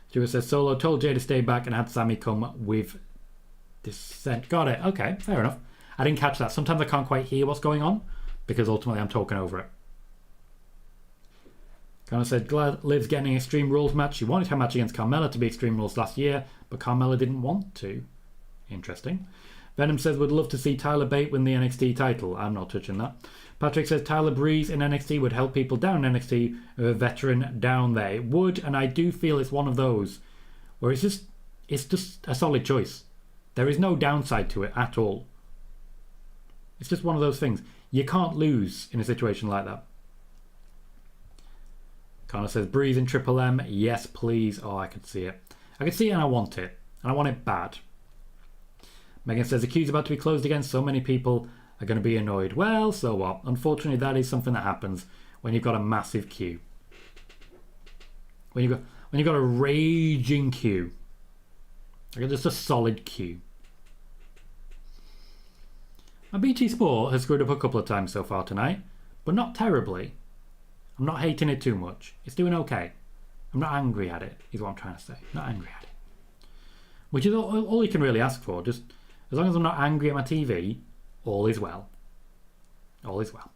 Stuart says, Solo told Jay to stay back and had Sami come with dissent. Got it. Okay, fair enough. I didn't catch that. Sometimes I can't quite hear what's going on because ultimately I'm talking over it. Connor said, glad Liv's getting an Extreme Rules match. She wanted her match against Carmella to be Extreme Rules last year, but Carmella didn't want to. Interesting. Venom says, would love to see Tyler Bate win the NXT title. I'm not touching that. Patrick says, Tyler Breeze in NXT would help people down in NXT with a veteran down there. It would, and I do feel it's one of those where it's just a solid choice. There is no downside to it at all. It's just one of those things. You can't lose in a situation like that. Connor says, Breeze and Triple M, yes please. Oh, I could see it. I could see it and I want it. And I want it bad. Megan says, the queue's about to be closed again. So many people are going to be annoyed. Well, so what? Unfortunately, that is something that happens when you've got a massive queue. When you've got a raging queue. Like just a solid queue. My BT Sport has screwed up a couple of times so far tonight, but not terribly. I'm not hating it too much. It's doing okay. I'm not angry at it, is what I'm trying to say. Not angry at it. Which is all you can really ask for. Just as long as I'm not angry at my TV, all is well. All is well.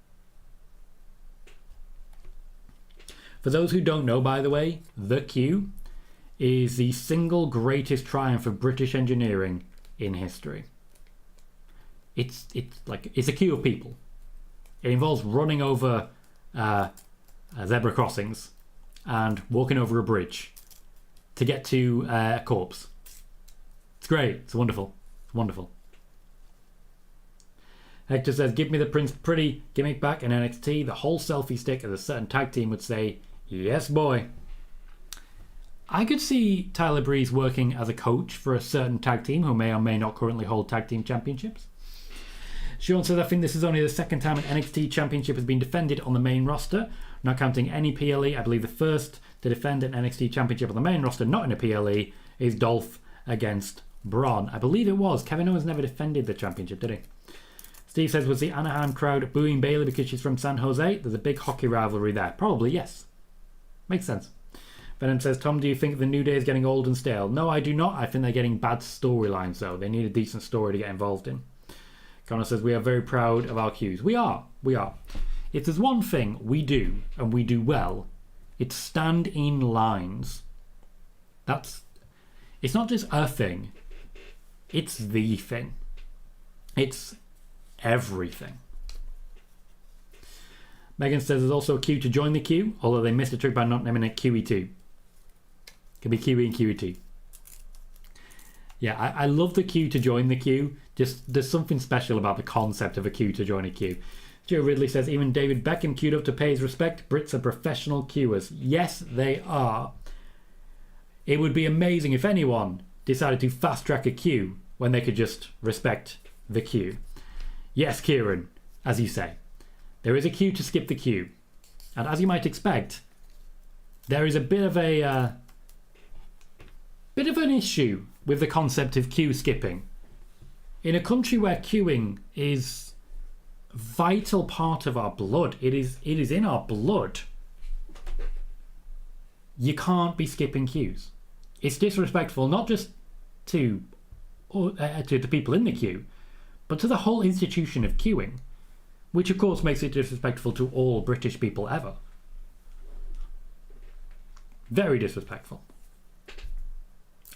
For those who don't know, by the way, the queue is the single greatest triumph of British engineering in history. It's a queue of people. It involves running over zebra crossings and walking over a bridge to get to a corpse. It's great. It's wonderful. It's wonderful. Hector says, give me the Prince Pretty gimmick back in NXT. The whole selfie stick, as a certain tag team would say, yes boy. I could see Tyler Breeze working as a coach for a certain tag team who may or may not currently hold tag team championships. Sean says, I think this is only the second time an NXT championship has been defended on the main roster, not counting any PLE. I believe the first to defend an NXT championship on the main roster, not in a PLE, is Dolph against Braun. I believe it was. Kevin Owens never defended the championship, did he? Steve says, was the Anaheim crowd booing Bayley because she's from San Jose? There's a big hockey rivalry there. Probably, yes. Makes sense. Venom says, Tom, do you think the New Day is getting old and stale? No, I do not. I think they're getting bad storylines, though. They need a decent story to get involved in. Connor says, we are very proud of our cues. We are. If there's one thing we do, and we do well, it's stand in lines. It's not just a thing. It's the thing. It's everything. Megan says there's also a queue to join the queue, although they missed a trick by not naming it QE2. Could be QE and QE2. Yeah, I love the queue to join the queue. Just there's something special about the concept of a queue to join a queue. Joe Ridley says even David Beckham queued up to pay his respect. Brits are professional queuers. Yes, they are. It would be amazing if anyone decided to fast track a queue when they could just respect the queue. Yes, Kieran, as you say, there is a queue to skip the queue, and as you might expect, there is a bit of an issue with the concept of queue skipping. In a country where queuing is a vital part of our blood, it is in our blood. You can't be skipping queues. It's disrespectful not just to the people in the queue, but to the whole institution of queuing, which of course makes it disrespectful to all British people ever. Very disrespectful.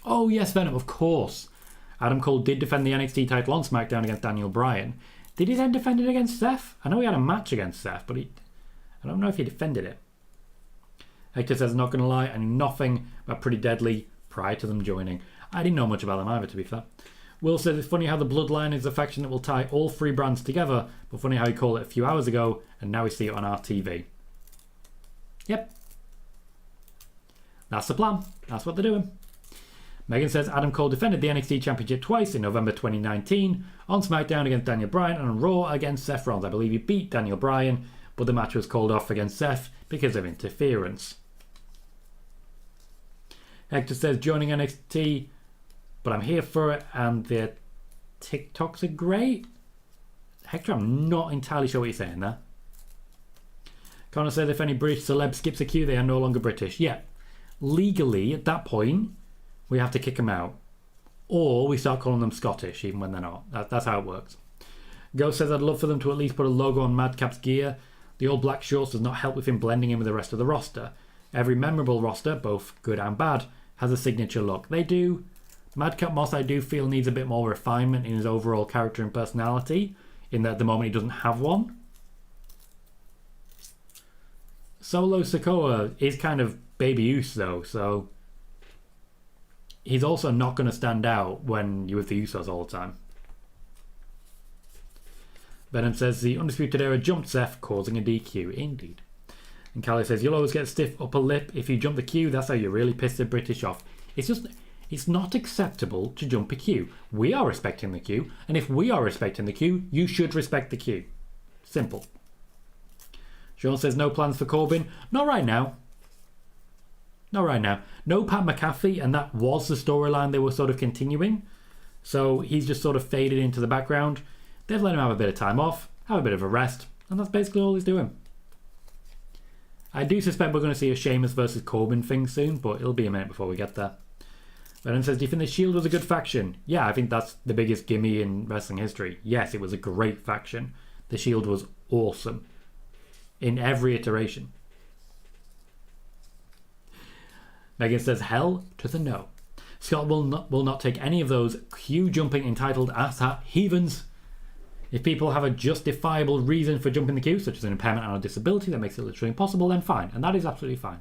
Oh yes, Venom, of course. Adam Cole did defend the NXT title on SmackDown against Daniel Bryan. Did he then defend it against Seth? I know he had a match against Seth, but I don't know if he defended it. Hector says, not going to lie, I knew nothing about Pretty Deadly prior to them joining. I didn't know much about them either, to be fair. Will says, it's funny how the Bloodline is a faction that will tie all three brands together, but funny how he called it a few hours ago, and now we see it on our TV. Yep. That's the plan. That's what they're doing. Megan says, Adam Cole defended the NXT Championship twice in November 2019, on SmackDown against Daniel Bryan, and on Raw against Seth Rollins. I believe he beat Daniel Bryan, but the match was called off against Seth because of interference. Hector says, joining NXT, but I'm here for it, and their TikToks are great. Hector, I'm not entirely sure what you're saying there. Connor says, if any British celeb skips a queue, they are no longer British. Yeah, legally, at that point, we have to kick them out. Or we start calling them Scottish, even when they're not. That's how it works. Ghost says, I'd love for them to at least put a logo on Madcap's gear. The all black shorts does not help with him blending in with the rest of the roster. Every memorable roster, both good and bad, has a signature look. They do. Madcap Moss, I do feel, needs a bit more refinement in his overall character and personality, in that at the moment he doesn't have one. Solo Sikoa is kind of baby Uso, though, so he's also not going to stand out when you're with the Usos all the time. Venom says, the Undisputed Era jumped Seth, causing a DQ. Indeed. And Callie says, you'll always get a stiff upper lip if you jump the queue. That's how you really piss the British off. It's not acceptable to jump a queue. We are respecting the queue, and if we are respecting the queue, you should respect the queue. Simple. Sean says, no plans for Corbin. Not right now. Not right now. No Pat McAfee, and that was the storyline they were sort of continuing. So he's just sort of faded into the background. They've let him have a bit of time off, have a bit of a rest, and that's basically all he's doing. I do suspect we're going to see a Sheamus versus Corbin thing soon, but it'll be a minute before we get there. Venom says, do you think the Shield was a good faction? Yeah, I think that's the biggest gimme in wrestling history. Yes, it was a great faction. The Shield was awesome in every iteration. Megan says, hell to the no. Scott will not take any of those queue-jumping entitled asshat heathens. If people have a justifiable reason for jumping the queue, such as an impairment or a disability that makes it literally impossible, then fine. And that is absolutely fine.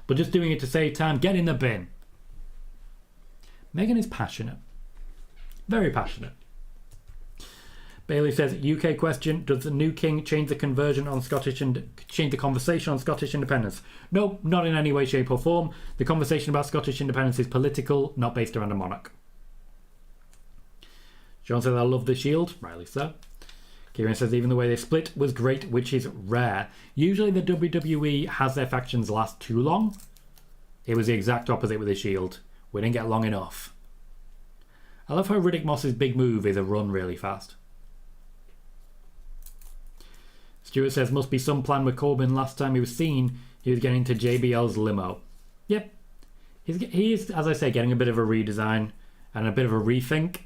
But just doing it to save time, get in the bin. Megan is passionate. Very passionate. Bailey says, UK question, does the new king change the conversation on Scottish independence? No, not in any way, shape or form. The conversation about Scottish independence is political, not based around a monarch. John says, I love the Shield. Rightly so. Kieran says, even the way they split was great, which is rare. Usually the WWE has their factions last too long. It was the exact opposite with the Shield. We didn't get long enough. I love how Riddick Moss's big move is a run really fast. Stuart says, must be some plan with Corbin. Last time he was seen, he was getting into JBL's limo. Yep, he is, as I say, getting a bit of a redesign and a bit of a rethink.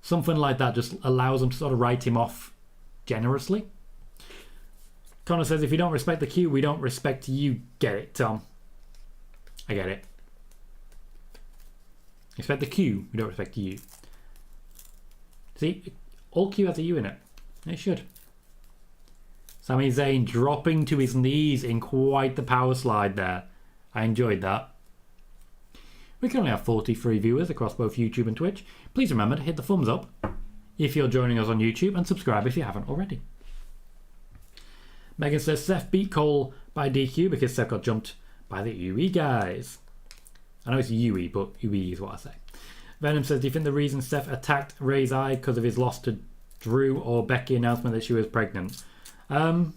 Something like that just allows them to sort of write him off generously. Connor says, if you don't respect the queue, we don't respect you. Get it, Tom? I get it. Respect the queue, we don't respect you. See, all Q has a U in it. It should. Sami Zayn dropping to his knees in quite the power slide there. I enjoyed that. We currently have 43 viewers across both YouTube and Twitch. Please remember to hit the thumbs up if you're joining us on YouTube and subscribe if you haven't already. Megan says Seth beat Cole by DQ because Seth got jumped by the UE guys. I know it's UE, but UE is what I say. Venom says, do you think the reason Seth attacked Ray's eye because of his loss to Drew or Becky announcement that she was pregnant? No.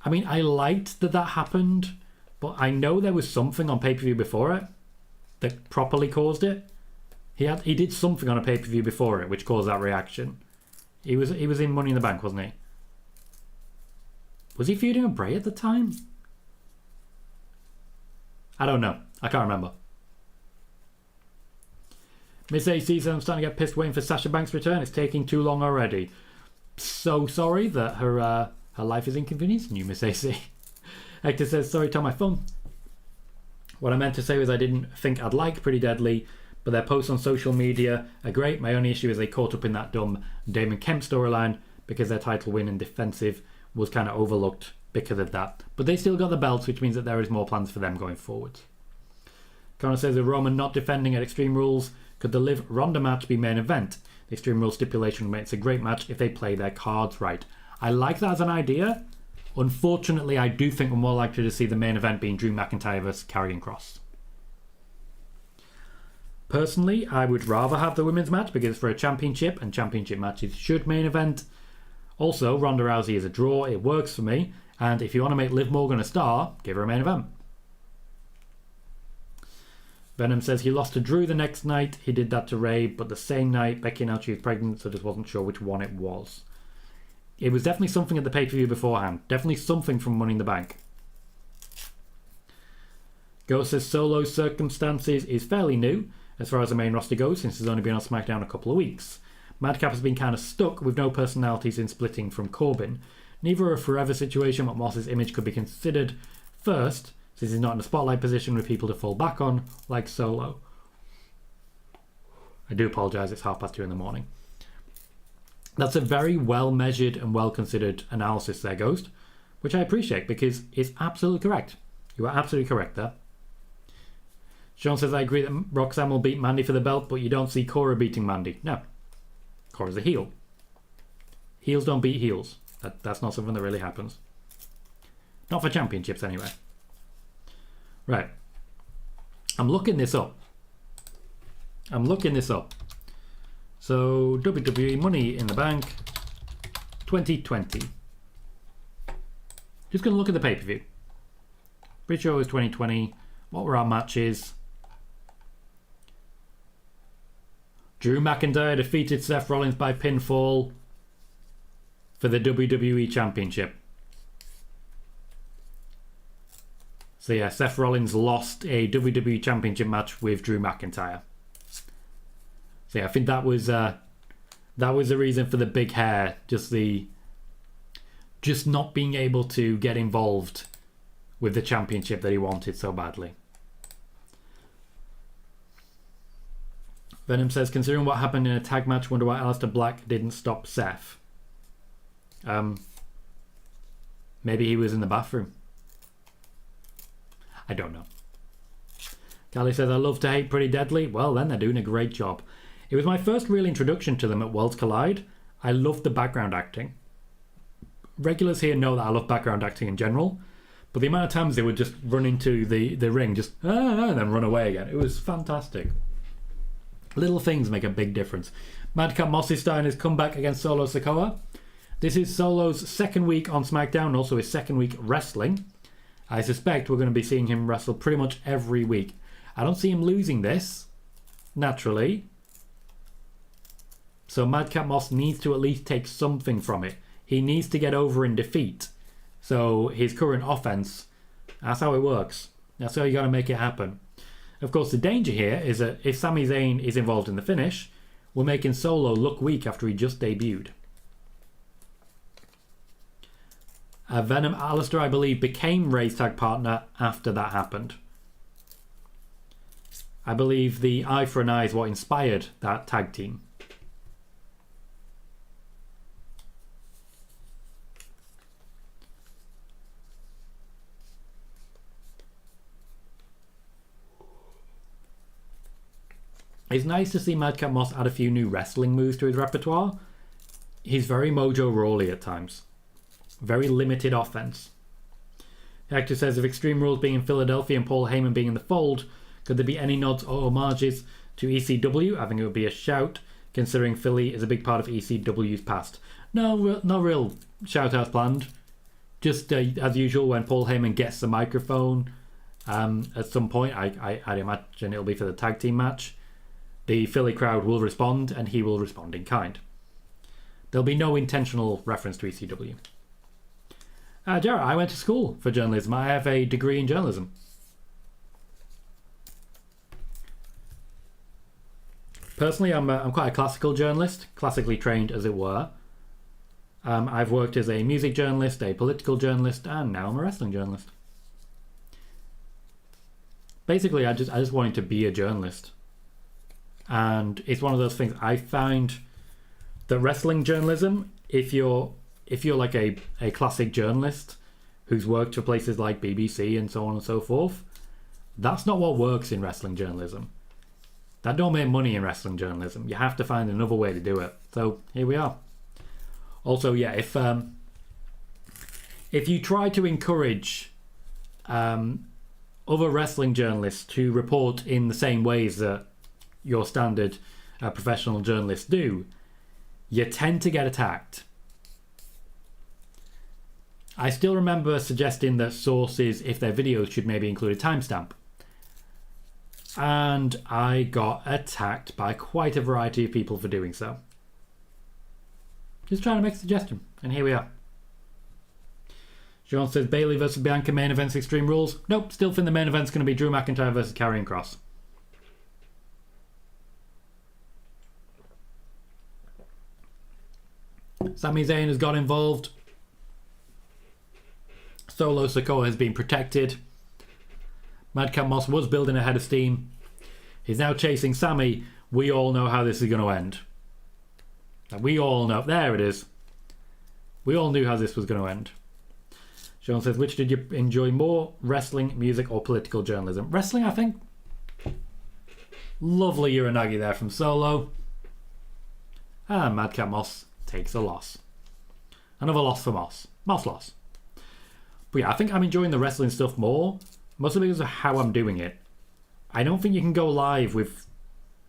I mean, I liked that happened, but I know there was something on pay-per-view before it that properly caused it. He did something on a pay-per-view before it which caused that reaction. He was in Money in the Bank, wasn't he? Was he feuding with Bray at the time? I don't know. I can't remember. Miss AC says, I'm starting to get pissed waiting for Sasha Banks' return. It's taking too long already. So sorry that her life is inconveniencing you, Miss AC. Hector says, sorry, Tom, my phone. What I meant to say was I didn't think I'd like Pretty Deadly, but their posts on social media are great. My only issue is they caught up in that dumb Damon Kemp storyline because their title win and defensive was kind of overlooked because of that. But they still got the belts, which means that there is more plans for them going forward. Connor says, with Roman not defending at Extreme Rules, could the Liv Ronda match be main event? The Extreme Rules stipulation makes a great match if they play their cards right. I like that as an idea. Unfortunately, I do think we're more likely to see the main event being Drew McIntyre versus Karrion Kross. Personally, I would rather have the women's match because it's for a championship, and championship matches should main event. Also, Ronda Rousey is a draw. It works for me. And if you want to make Liv Morgan a star, give her a main event. Venom says he lost to Drew the next night. He did that to Ray, but the same night Becky announced she was pregnant, so just wasn't sure which one it was. It was definitely something at the pay-per-view beforehand. Definitely something from Money in the Bank. Ghost says Solo's circumstances is fairly new as far as the main roster goes, since he's only been on SmackDown a couple of weeks. Madcap has been kind of stuck with no personalities in splitting from Corbin. Neither are a forever situation, but Moss's image could be considered first, since he's not in a spotlight position with people to fall back on, like Solo. I do apologise, it's 2:30 in the morning. That's a very well-measured and well-considered analysis there, Ghost, which I appreciate because it's absolutely correct. You are absolutely correct there. Sean says, I agree that Roxanne will beat Mandy for the belt, but you don't see Cora beating Mandy. No. Cora's a heel. Heels don't beat heels. That's not something that really happens. Not for championships, anyway. Right. I'm looking this up. So, WWE Money in the Bank 2020. Just going to look at the pay-per-view. Pretty sure it was 2020. What were our matches? Drew McIntyre defeated Seth Rollins by pinfall for the WWE Championship. So yeah, Seth Rollins lost a WWE Championship match with Drew McIntyre. So yeah, I think that was the reason for the big hair, just not being able to get involved with the championship that he wanted so badly. Venom says, considering what happened in a tag match, wonder why Aleister Black didn't stop Seth. Maybe he was in the bathroom. I don't know. Callie says, I love to hate Pretty Deadly. Well, then they're doing a great job. It was my first real introduction to them at Worlds Collide. I loved the background acting. Regulars here know that I love background acting in general, but the amount of times they would just run into the ring, just and then run away again. It was fantastic. Little things make a big difference. Madcap Moss is starting his comeback against Solo Sikoa. This is Solo's second week on SmackDown, also his second week wrestling. I suspect we're going to be seeing him wrestle pretty much every week. I don't see him losing this, naturally. So Madcap Moss needs to at least take something from it. He needs to get over in defeat So his current offense, that's how it works. That's how you got to make it happen. Of course, the danger here is that if Sami Zayn is involved in the finish, we're making Solo look weak after he just debuted. Venom Alistair, I believe, became Ray's tag partner after that happened. I believe the eye for an eye is what inspired that tag team. It's nice to see Madcap Moss add a few new wrestling moves to his repertoire. He's very Mojo Rawley at times. Very limited offense. The actor says, if Extreme Rules being in Philadelphia and Paul Heyman being in the fold, could there be any nods or homages to ECW? I think it would be a shout, considering Philly is a big part of ECW's past. No real shout-outs planned. Just as usual, when Paul Heyman gets the microphone at some point, I'd imagine it'll be for the tag team match, the Philly crowd will respond, and he will respond in kind. There'll be no intentional reference to ECW. Jarrett, I went to school for journalism. I have a degree in journalism. Personally, I'm quite a classical journalist, classically trained as it were. I've worked as a music journalist, a political journalist, and now I'm a wrestling journalist. Basically, I just wanted to be a journalist. And it's one of those things. I find that wrestling journalism, if you're like a classic journalist who's worked for places like BBC and so on and so forth, that's not what works in wrestling journalism. That don't make money in wrestling journalism. You have to find another way to do it. So here we are. Also, yeah, if you try to encourage other wrestling journalists to report in the same ways that your standard professional journalists do, you tend to get attacked. I still remember suggesting that sources, if their videos, should maybe include a timestamp. And I got attacked by quite a variety of people for doing so. Just trying to make a suggestion, and here we are. Sean says Bayley versus Bianca main events Extreme Rules. Nope, still think the main event's going to be Drew McIntyre versus Karrion Kross. Sami Zayn has got involved. Solo Sikoa has been protected. Madcap Moss was building ahead of steam. He's now chasing Sami. We all know how this is going to end. We all know. There it is. We all knew how this was going to end. Sean says, which did you enjoy more? Wrestling, music, or political journalism? Wrestling, I think. Lovely Uranagi there from Solo. And Madcap Moss takes a loss. Another loss for Moss. Moss loss. But yeah, I think I'm enjoying the wrestling stuff more. Mostly because of how I'm doing it. I don't think you can go live with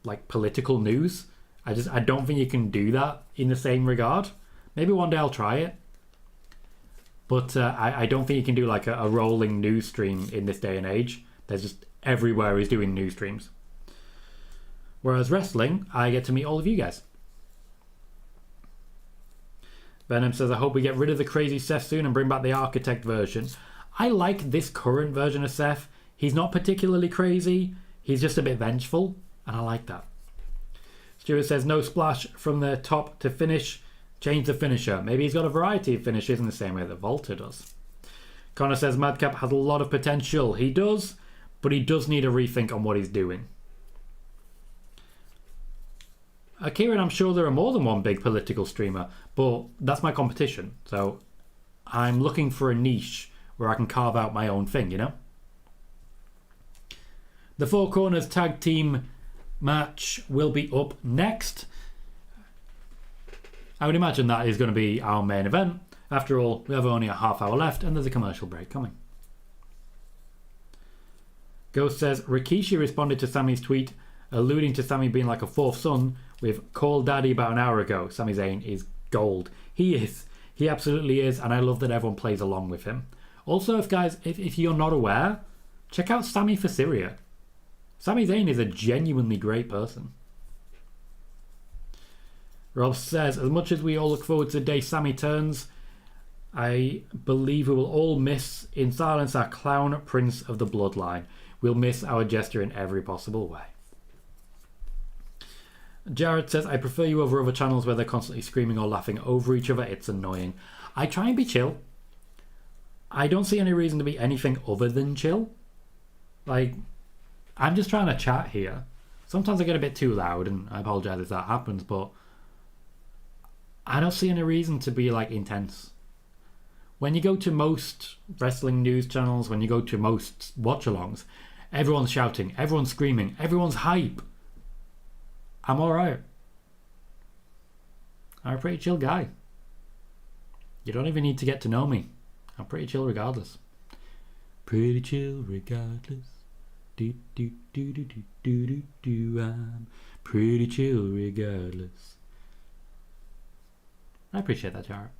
like political news. I don't think you can do that in the same regard. Maybe one day I'll try it. But I don't think you can do like a rolling news stream in this day and age. There's just everywhere is doing news streams. Whereas wrestling, I get to meet all of you guys. Venom says, I hope we get rid of the crazy Seth soon and bring back the Architect version. I like this current version of Seth. He's not particularly crazy. He's just a bit vengeful. And I like that. Stuart says, no splash from the top to finish. Change the finisher. Maybe he's got a variety of finishes in the same way that Volta does. Connor says, Madcap has a lot of potential. He does, but he does need a rethink on what he's doing. Kieran, I'm sure there are more than one big political streamer, but that's my competition. So I'm looking for a niche where I can carve out my own thing, you know? The Four Corners tag team match will be up next. I would imagine that is going to be our main event. After all, we have only a half hour left and there's a commercial break coming. Ghost says, Rikishi responded to Sami's tweet alluding to Sami being like a fourth son with Call Daddy about an hour ago. Sami Zayn is gold. He is. He absolutely is, and I love that everyone plays along with him. Also, if you're not aware, check out Sami for Syria. Sami Zayn is a genuinely great person. Rob says, as much as we all look forward to the day Sami turns, I believe we will all miss in silence our clown prince of the bloodline. We'll miss our gesture in every possible way. Jared says, I prefer you over other channels where they're constantly screaming or laughing over each other. It's annoying. I try and be chill. I don't see any reason to be anything other than chill. Like, I'm just trying to chat here. Sometimes I get a bit too loud, and I apologize if that happens, but I don't see any reason to be, like, intense. When you go to most wrestling news channels, when you go to most watch-alongs, everyone's shouting, everyone's screaming, everyone's hype. I'm alright. I'm a pretty chill guy. You don't even need to get to know me. I'm pretty chill regardless. Pretty chill regardless. Do do do do do do do do. I'm pretty chill regardless. I appreciate that, Jared.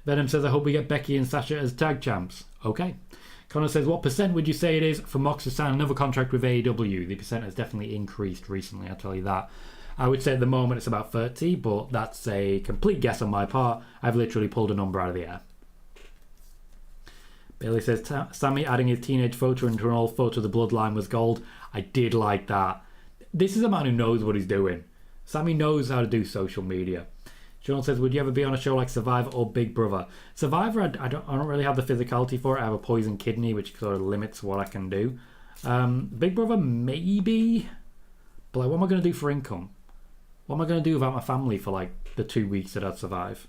Venom says, I hope we get Becky and Sasha as tag champs. Okay. Connor says, what percent would you say it is for Mox to sign another contract with AEW? The percent has definitely increased recently, I'll tell you that. I would say at the moment it's about 30, but that's a complete guess on my part. I've literally pulled a number out of the air. Bailey says, Sami adding his teenage photo into an old photo of the bloodline was gold. I did like that. This is a man who knows what he's doing. Sami knows how to do social media. Sean says, would you ever be on a show like Survivor or Big Brother? Survivor, I don't really have the physicality for it. I have a poisoned kidney, which sort of limits what I can do. Big Brother, maybe. But like, what am I going to do for income? What am I going to do without my family for like the 2 weeks that I'd survive?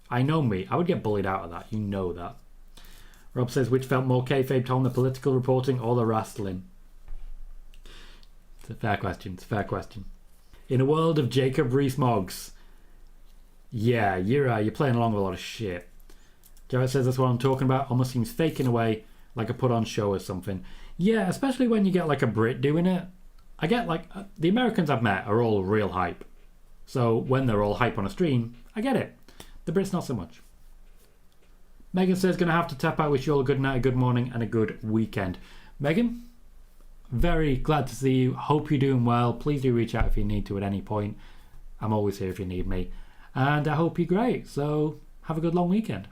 I know me. I would get bullied out of that. You know that. Rob says, which felt more kayfabe, Tom, the political reporting or the wrestling? It's a fair question. It's a fair question. In a world of Jacob Rees-Moggs, yeah, you're playing along with a lot of shit. Jared says, that's what I'm talking about. Almost seems fake in a way, like a put on show or something. Yeah, especially when you get like a Brit doing it. I get like, the Americans I've met are all real hype. So when they're all hype on a stream, I get it. The Brits not so much. Megan says, gonna have to tap out. Wish you all a good night, a good morning, and a good weekend. Megan, very glad to see you. Hope you're doing well. Please do reach out if you need to at any point. I'm always here if you need me. And I hope you're great. So have a good long weekend.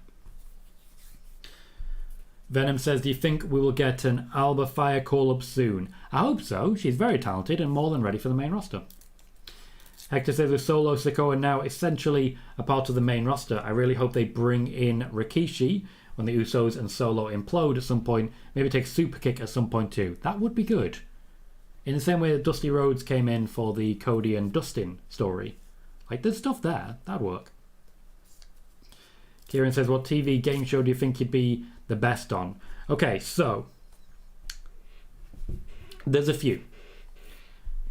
Venom says, do you think we will get an Alba Fire call-up soon? I hope so. She's very talented and more than ready for the main roster. Hector says, with Solo Sikoa now essentially a part of the main roster, I really hope they bring in Rikishi when the Usos and Solo implode at some point. Maybe take a super kick at some point too. That would be good. In the same way that Dusty Rhodes came in for the Cody and Dustin story. Like, there's stuff there. That'd work. Kieran says, what TV game show do you think you'd be the best on? Okay, so there's a few.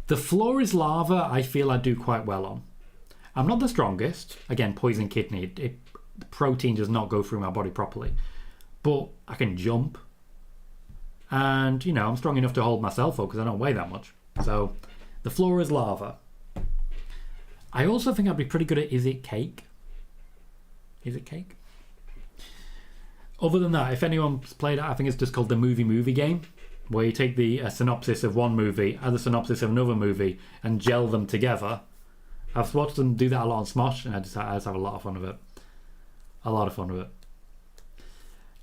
The Floor is Lava, I feel I do quite well on. I'm not the strongest. Again, poison kidney. The protein does not go through my body properly. But I can jump. And, you know, I'm strong enough to hold myself up because I don't weigh that much. So, The Floor is Lava. I also think I'd be pretty good at Is It Cake? Is it cake? Other than that, if anyone's played it, I think it's just called the Movie Game, where you take the synopsis of one movie and the synopsis of another movie and gel them together. I've watched them do that a lot on Smosh, and I just have a lot of fun with it. A lot of fun with it.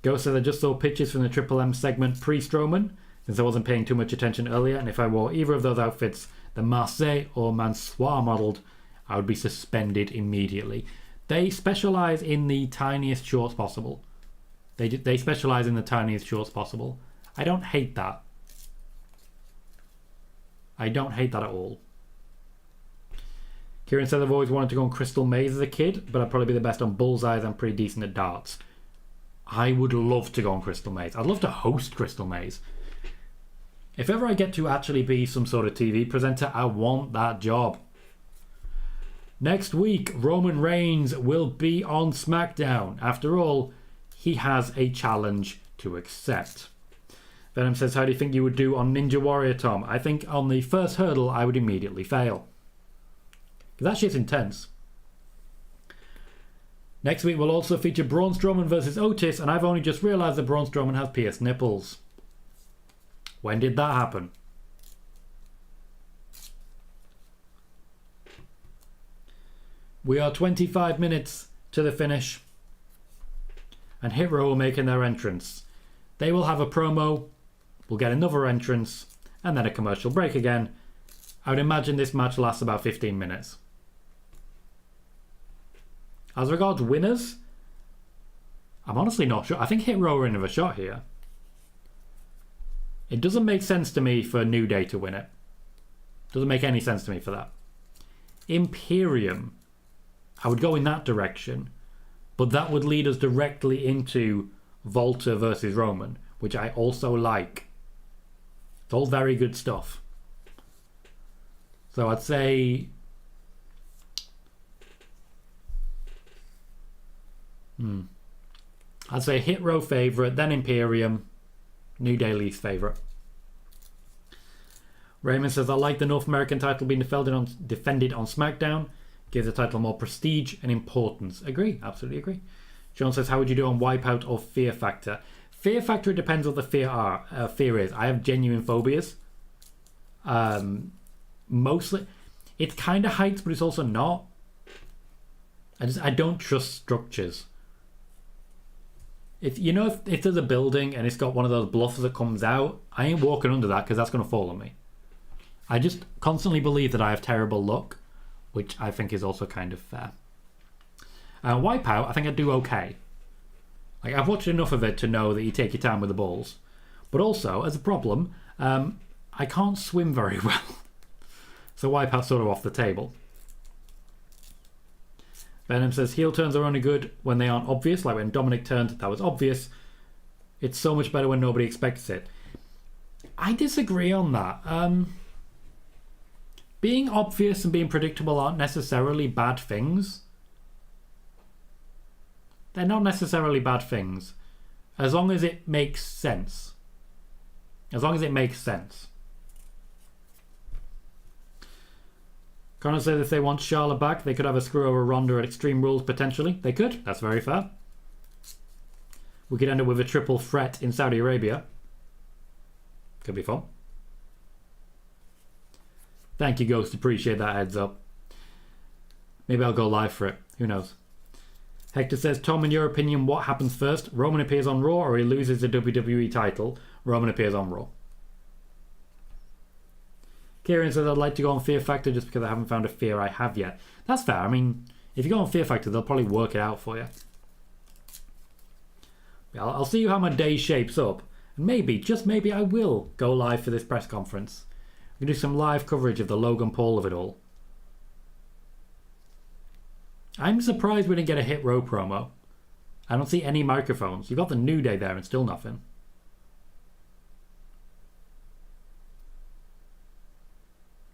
Ghost says, I just saw pictures from the Triple M segment pre-Strowman, since I wasn't paying too much attention earlier, and if I wore either of those outfits, the Marseille or Mansoir modelled, I would be suspended immediately. They specialise in the tiniest shorts possible. They specialise in the tiniest shorts possible. I don't hate that. I don't hate that at all. Kieran said, I've always wanted to go on Crystal Maze as a kid, but I'd probably be the best on bullseyes. I'm pretty decent at darts. I would love to go on Crystal Maze. I'd love to host Crystal Maze. If ever I get to actually be some sort of TV presenter, I want that job. Next week, Roman Reigns will be on SmackDown. After all, he has a challenge to accept. Venom says, how do you think you would do on Ninja Warrior, Tom? I think on the first hurdle, I would immediately fail. Because that shit's intense. Next week, we'll also feature Braun Strowman versus Otis, and I've only just realised that Braun Strowman has pierced nipples. When did that happen? We are 25 minutes to the finish. and Hit Row will make their entrance. They will have a promo, we'll get another entrance, and then a commercial break again. I would imagine this match lasts about 15 minutes. As regards winners, I'm honestly not sure. I think Hit Row are in of a shot here. It doesn't make sense to me for New Day to win it. Doesn't make any sense to me for that. Imperium, I would go in that direction, but that would lead us directly into Volta versus Roman, which I also like. It's all very good stuff. So I'd say... I'd say Hit Row favourite, then Imperium, New Day least favourite. Raymond says, I like the North American title being defended on SmackDown. Gives the title more prestige and importance. Agree, absolutely agree. John says, how would you do on Wipeout or Fear Factor? Fear Factor, it depends what the fear is. I have genuine phobias. Mostly, it's kind of heights, but it's also not. I don't trust structures. If there's a building and it's got one of those bluffs that comes out, I ain't walking under that because that's going to fall on me. I just constantly believe that I have terrible luck, which I think is also kind of fair. Wipeout, I think I do okay. Like, I've watched enough of it to know that you take your time with the balls. But also, as a problem, I can't swim very well. So Wipeout's sort of off the table. Venom says, heel turns are only good when they aren't obvious. Like when Dominic turned, that was obvious. It's so much better when nobody expects it. I disagree on that. Being obvious and being predictable aren't necessarily bad things. They're not necessarily bad things. As long as it makes sense. As long as it makes sense. Connor says if they want Charlotte back, they could have a screw over Ronda at Extreme Rules potentially. They could. That's very fair. We could end up with a triple threat in Saudi Arabia. Could be fun. Thank you, Ghost. Appreciate that heads up. Maybe I'll go live for it. Who knows? Hector says, Tom, in your opinion, what happens first? Roman appears on Raw or he loses the WWE title? Roman appears on Raw. Kieran says, I'd like to go on Fear Factor just because I haven't found a fear I have yet. That's fair. I mean, if you go on Fear Factor, they'll probably work it out for you. I'll see how my day shapes up. And maybe, just maybe, I will go live for this press conference. We can do some live coverage of the Logan Paul of it all. I'm surprised we didn't get a Hit Row promo. I don't see any microphones. You've got the New Day there and still nothing.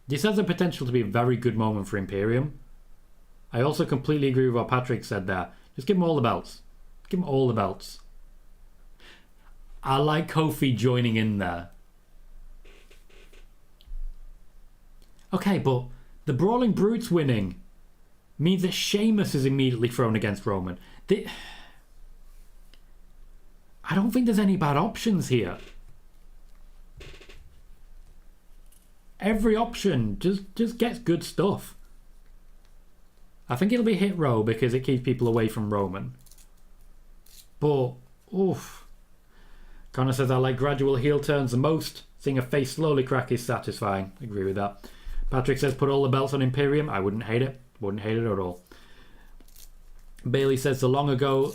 This has the potential to be a very good moment for Imperium. I also completely agree with what Patrick said there. Just give them all the belts. Give them all the belts. I like Kofi joining in there. Okay, but the Brawling Brutes winning means that Sheamus is immediately thrown against Roman. I don't think there's any bad options here. Every option just gets good stuff. I think it'll be Hit Row because it keeps people away from Roman. But, oof. Connor says, I like gradual heel turns the most. Seeing a face slowly crack is satisfying. Agree with that. Patrick says, put all the belts on Imperium. I wouldn't hate it. Wouldn't hate it at all. Bailey says, the long ago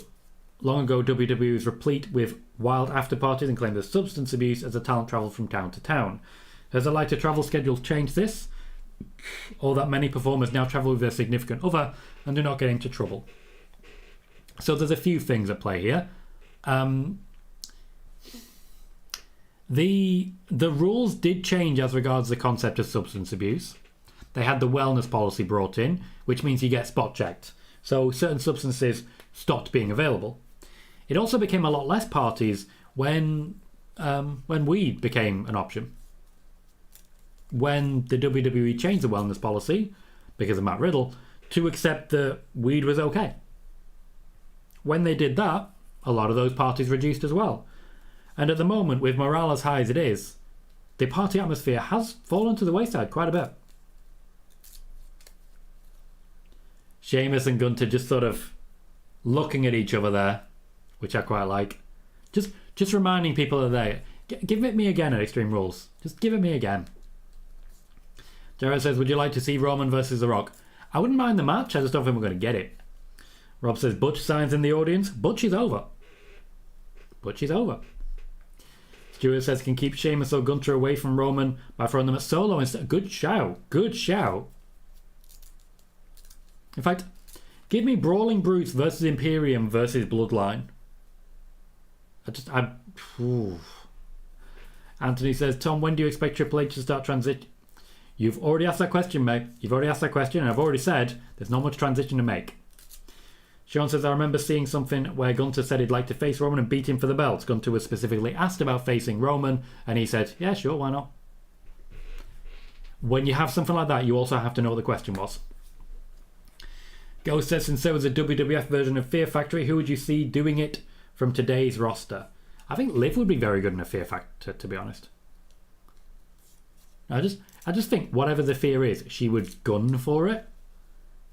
WWE was replete with wild after parties and claimed the substance abuse as the talent travelled from town to town. Has the lighter travel schedule changed this? Or that many performers now travel with their significant other and do not get into trouble? So there's a few things at play here. The rules did change as regards the concept of substance abuse. They had the wellness policy brought in, which means you get spot checked. So certain substances stopped being available. It also became a lot less parties when weed became an option. When the WWE changed the wellness policy, because of Matt Riddle, to accept that weed was okay. When they did that, a lot of those parties reduced as well. And at the moment, with morale as high as it is, the party atmosphere has fallen to the wayside quite a bit. Sheamus and Gunther just sort of looking at each other there, which I quite like. Just reminding people that they give it me again at Extreme Rules. Just give it me again. Jared says, would you like to see Roman versus The Rock? I wouldn't mind the match, I just don't think we're going to get it. Rob says, Butch signs in the audience. Butch is over. Butch is over. Stuart says, can keep Sheamus or Gunter away from Roman by throwing them at Solo instead. Good shout. Good shout. In fact, give me Brawling Brutes versus Imperium versus Bloodline. Anthony says, Tom, when do you expect Triple H to start transition? You've already asked that question, mate. You've already asked that question, and I've already said there's not much transition to make. Sean says, I remember seeing something where Gunter said he'd like to face Roman and beat him for the belt. Gunter was specifically asked about facing Roman, and he said, yeah, sure, why not? When you have something like that, you also have to know what the question was. Ghost says, since there was a WWF version of Fear Factory, who would you see doing it from today's roster? I think Liv would be very good in a Fear Factor, to be honest. I just think whatever the fear is, she would gun for it.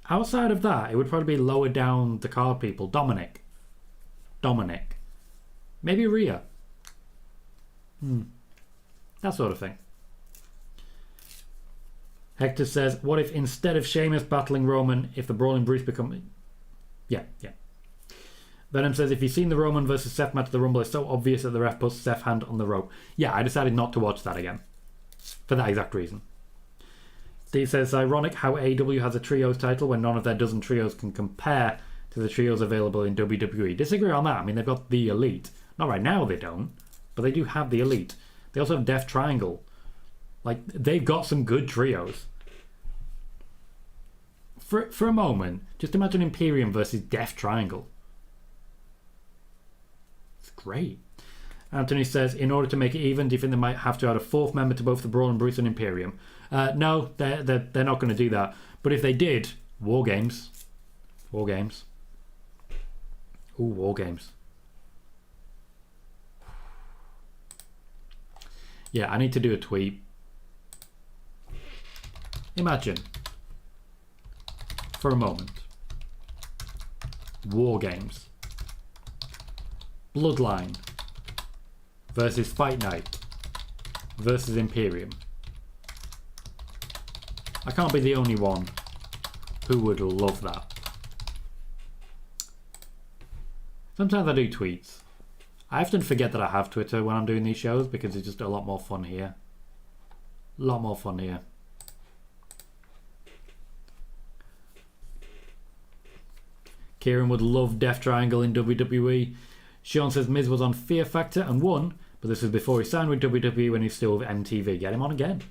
Outside of that, it would probably be lower down the card people. Dominic. Maybe Rhea. That sort of thing. Hector says, what if instead of Sheamus battling Roman, if the Brawling Brutes become... Yeah. Venom says, if you've seen the Roman versus Seth match at the Rumble, it's so obvious that the ref puts Seth's hand on the rope. Yeah, I decided not to watch that again. For that exact reason. Steve says, ironic how AEW has a trios title when none of their dozen trios can compare to the trios available in WWE. Disagree on that. I mean, they've got the Elite. Not right now, they don't. But they do have the Elite. They also have Death Triangle. Like, they've got some good trios. For a moment, just imagine Imperium versus Death Triangle. It's great. Anthony says, in order to make it even, do you think they might have to add a fourth member to both the Brawling Brutes and Imperium? No, they're not going to do that. But if they did, War Games. Ooh, War Games. Yeah, I need to do a tweet. Imagine, for a moment, War Games. Bloodline versus Fight Night versus Imperium. I can't be the only one who would love that. Sometimes I do tweets. I often forget that I have Twitter when I'm doing these shows because it's just a lot more fun here. A lot more fun here. Kieran would love Death Triangle in WWE. Sean says Miz was on Fear Factor and won, but this was before he signed with WWE when he's still with MTV. Get him on again.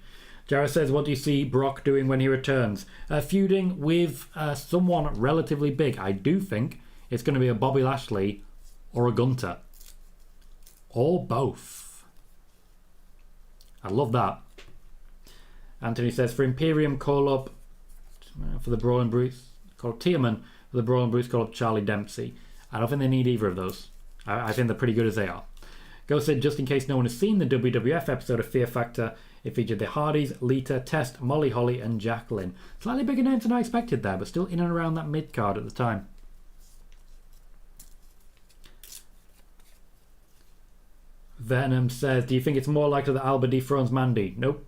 Jared says, what do you see Brock doing when he returns? Feuding with someone relatively big. I do think it's going to be a Bobby Lashley or a Gunter. Or both. I love that. Anthony says, for Imperium, call up for the Brawling Brutes, call up Tierman. For the Brawling Brutes, call up Charlie Dempsey. I don't think they need either of those. I think they're pretty good as they are. Ghost said, just in case no one has seen the WWF episode of Fear Factor, it featured the Hardys, Lita, Test, Molly Holly and Jacqueline. Slightly bigger names than I expected there, but still in and around that mid-card at the time. Venom says, do you think it's more likely that Alba dethrones Mandy? Nope.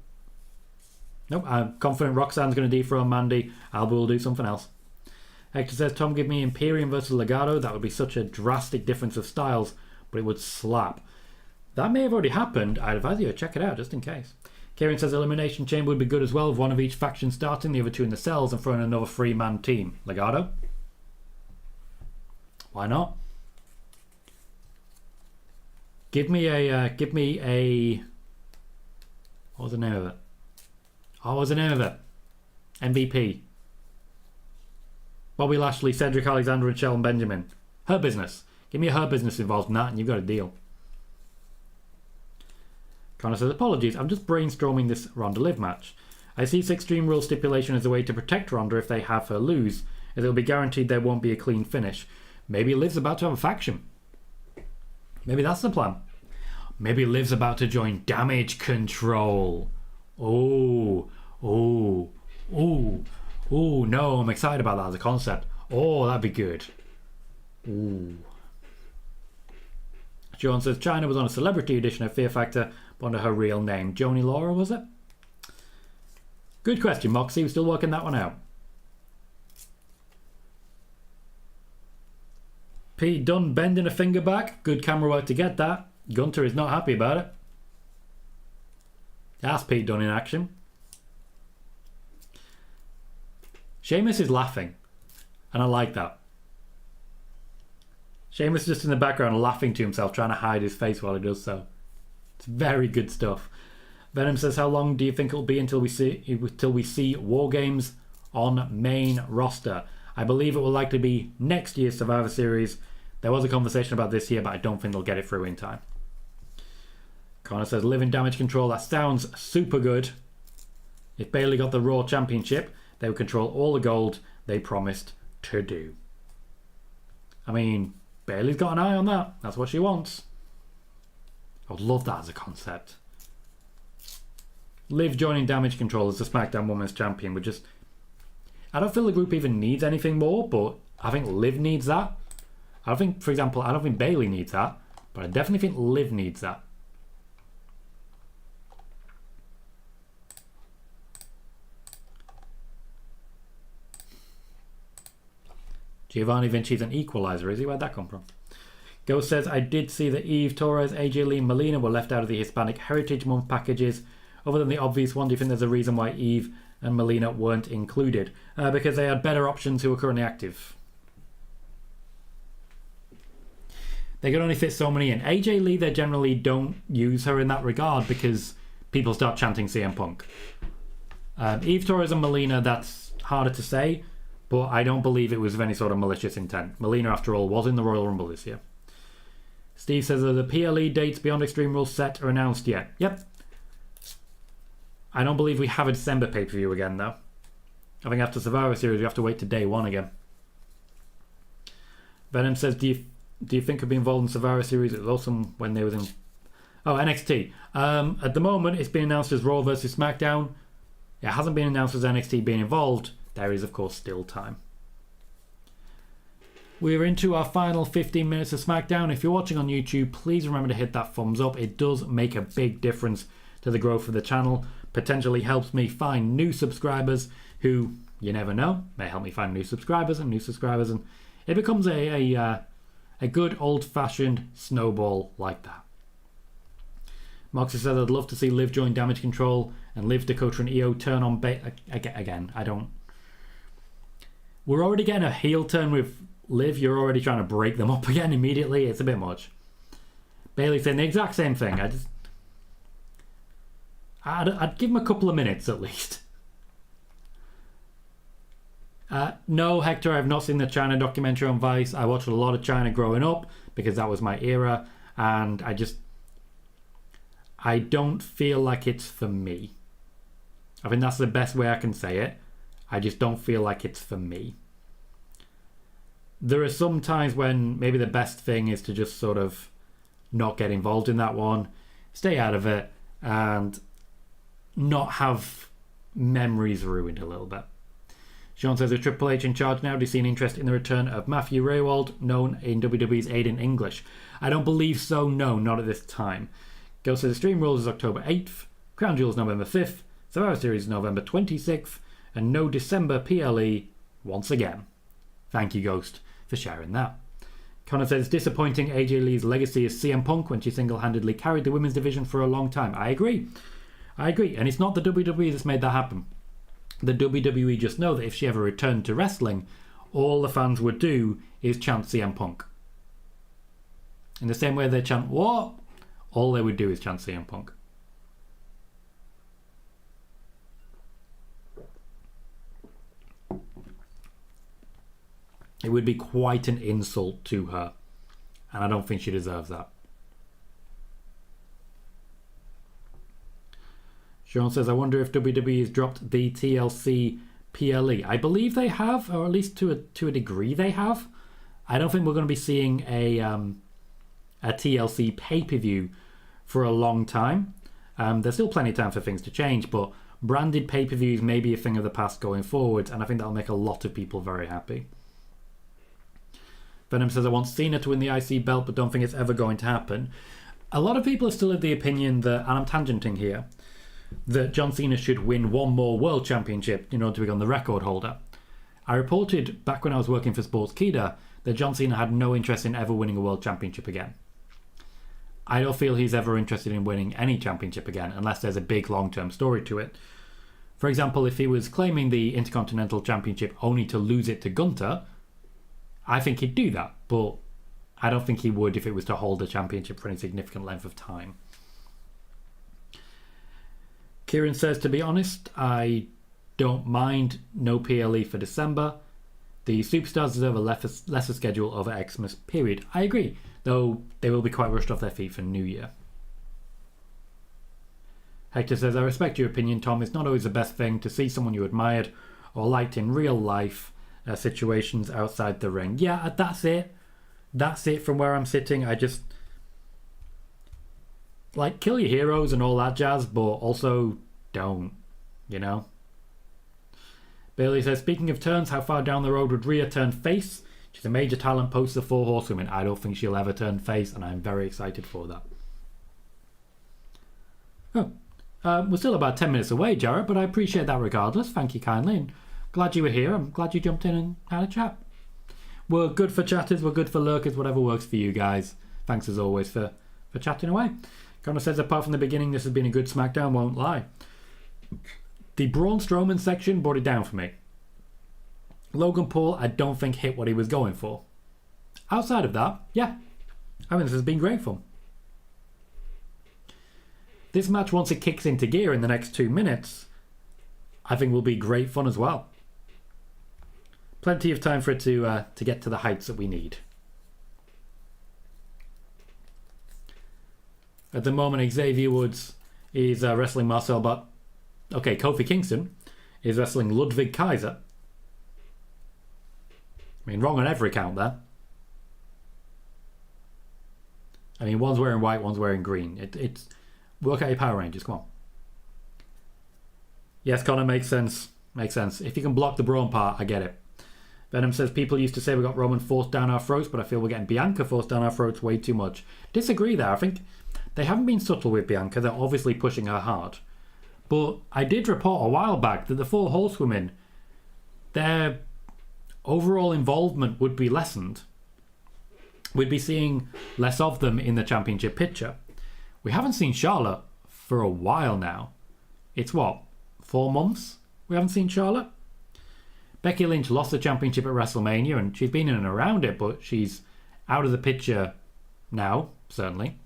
I'm confident Roxanne's going to dethrone Mandy. Alba will do something else. Hector says, Tom, give me Imperium versus Legado. That would be such a drastic difference of styles, but it would slap. That may have already happened. I'd advise you to check it out just in case. Kieran says Elimination Chamber would be good as well, with one of each faction starting, the other two in the cells, and throwing another three-man team. Legado? Why not? Give me a... What was the name of it? MVP. Bobby Lashley, Cedric Alexander and Shelton Benjamin. Her Business. Give me a Her Business involved in that and you've got a deal. Connor says, apologies, I'm just brainstorming this Ronda Liv match. I see this Extreme Rules stipulation as a way to protect Ronda if they have her lose, as it'll be guaranteed there won't be a clean finish. Maybe Liv's about to have a faction. Maybe that's the plan. Maybe Liv's about to join Damage Control. Oh, no, I'm excited about that as a concept. Oh, that'd be good. Ooh. Sean says China was on a celebrity edition of Fear Factor, but under her real name. Joni Laura, was it? Good question, Moxie. We're still working that one out. Pete Dunne bending a finger back. Good camera work to get that. Gunter is not happy about it. That's Pete Dunne in action. Sheamus is laughing, and I like that. Sheamus is just in the background laughing to himself, trying to hide his face while he does so. It's very good stuff. Venom says, how long do you think it'll be until we see War Games on main roster? I believe it will likely be next year's Survivor Series. There was a conversation about this year, but I don't think they'll get it through in time. Connor says, live in Damage Control. That sounds super good. If Bayley got the Raw Championship, they would control all the gold they promised to do. I mean, Bayley's got an eye on that. That's what she wants. I would love that as a concept. Liv joining Damage Control as the SmackDown Women's Champion would just... I don't feel the group even needs anything more, but I think Liv needs that. I don't think, for example, I don't think Bayley needs that, but I definitely think Liv needs that. Giovanni Vinci's an equalizer, is he? Where'd that come from? Ghost says, I did see that Eve, Torres, AJ Lee and Melina were left out of the Hispanic Heritage Month packages. Other than the obvious one, do you think there's a reason why Eve and Melina weren't included? Because they had better options who are currently active. They could only fit so many in. AJ Lee, they generally don't use her in that regard because people start chanting CM Punk. Eve, Torres and Melina, that's harder to say, but I don't believe it was of any sort of malicious intent. Melina, after all, was in the Royal Rumble this year. Steve says, are the PLE dates beyond Extreme Rules set or announced yet? Yep. I don't believe we have a December pay-per-view again, though. I think after Survivor Series, we have to wait to day one again. Venom says, do you think he'll be involved in Survivor Series? It was awesome when they was in... Oh, NXT. At the moment, it's been announced as Raw versus SmackDown. It hasn't been announced as NXT being involved. There is, of course, still time. We're into our final 15 minutes of SmackDown. If you're watching on YouTube, please remember to hit that thumbs up. It does make a big difference to the growth of the channel. Potentially helps me find new subscribers who, you never know, may help me find new subscribers, and it becomes a good old-fashioned snowball like that. Moxie said, I'd love to see Liv join Damage Control and Liv, Dakota and Io turn on again. I don't... We're already getting a heel turn with Liv. You're already trying to break them up again immediately. It's a bit much. Bayley saying the exact same thing. I'd give him a couple of minutes at least. No, Hector, I've not seen the China documentary on Vice. I watched a lot of China growing up because that was my era, and I don't feel like it's for me. I think that's the best way I can say it. I just don't feel like it's for me. There are some times when maybe the best thing is to just sort of not get involved in that one, stay out of it, and not have memories ruined a little bit. Sean says, is Triple H in charge now? Do you see an interest in the return of Matthew Raywald, known in WWE's Aiden English? I don't believe so, no, not at this time. Ghost says, Extreme Rules is October 8th, Crown Jewels November 5th, Survivor Series is November 26th, and no December PLE once again. Thank you, Ghost, for sharing that. Connor says, disappointing AJ Lee's legacy is CM Punk when she single-handedly carried the women's division for a long time. I agree. And it's not the WWE that's made that happen. The WWE just know that if she ever returned to wrestling, all the fans would do is chant CM Punk. In the same way they chant, what? All they would do is chant CM Punk. It would be quite an insult to her. And I don't think she deserves that. Sean says, I wonder if WWE has dropped the TLC PLE. I believe they have, or at least to a degree they have. I don't think we're going to be seeing a TLC pay-per-view for a long time. There's still plenty of time for things to change, but branded pay-per-views may be a thing of the past going forward, and I think that'll make a lot of people very happy. Venom says, I want Cena to win the IC belt, but don't think it's ever going to happen. A lot of people are still of the opinion that, and I'm tangenting here, that John Cena should win one more world championship in order to become the record holder. I reported back when I was working for Sportskeeda that John Cena had no interest in ever winning a world championship again. I don't feel he's ever interested in winning any championship again unless there's a big long-term story to it. For example, if he was claiming the Intercontinental Championship only to lose it to Gunther, I think he'd do that, but I don't think he would if it was to hold the championship for any significant length of time. Kieran says, to be honest, I don't mind no PLE for December. The superstars deserve a lesser schedule over Xmas, period. I agree, though they will be quite rushed off their feet for New Year. Hector says, I respect your opinion, Tom. It's not always the best thing to see someone you admired or liked in real life situations outside the ring. Yeah, that's it. That's it from where I'm sitting. I just... like, kill your heroes and all that jazz, but also don't, you know? Bailey says, speaking of turns, how far down the road would Rhea turn face? She's a major talent post the 4 Horsewomen. I don't think she'll ever turn face, and I'm very excited for that. We're still about 10 minutes away, Jarrett, but I appreciate that regardless. Thank you kindly, and glad you were here. I'm glad you jumped in and had a chat. We're good for chatters, we're good for lurkers, whatever works for you guys. Thanks as always for chatting away. Connor says, apart from the beginning, this has been a good SmackDown, won't lie. The Braun Strowman section brought it down for me. Logan Paul, I don't think hit what he was going for. Outside of that, yeah, I mean, this has been great fun. This match, once it kicks into gear in the next 2 minutes, I think will be great fun as well. Plenty of time for it to get to the heights that we need. At the moment, Xavier Woods is wrestling Marcel Bot. Okay, Kofi Kingston is wrestling Ludwig Kaiser. I mean, wrong on every count there. I mean, one's wearing white, one's wearing green. It's work out your Power Rangers, come on. Yes, Connor, makes sense. Makes sense. If you can block the Braun part, I get it. Venom says, people used to say we got Roman forced down our throats, but I feel we're getting Bianca forced down our throats way too much. Disagree there. I think they haven't been subtle with Bianca. They're obviously pushing her hard. But I did report a while back that the 4 Horsewomen, their overall involvement would be lessened. We'd be seeing less of them in the championship picture. We haven't seen Charlotte for a while now. It's what, 4 months we haven't seen Charlotte? Becky Lynch lost the championship at WrestleMania and she's been in and around it, but she's out of the picture now, certainly.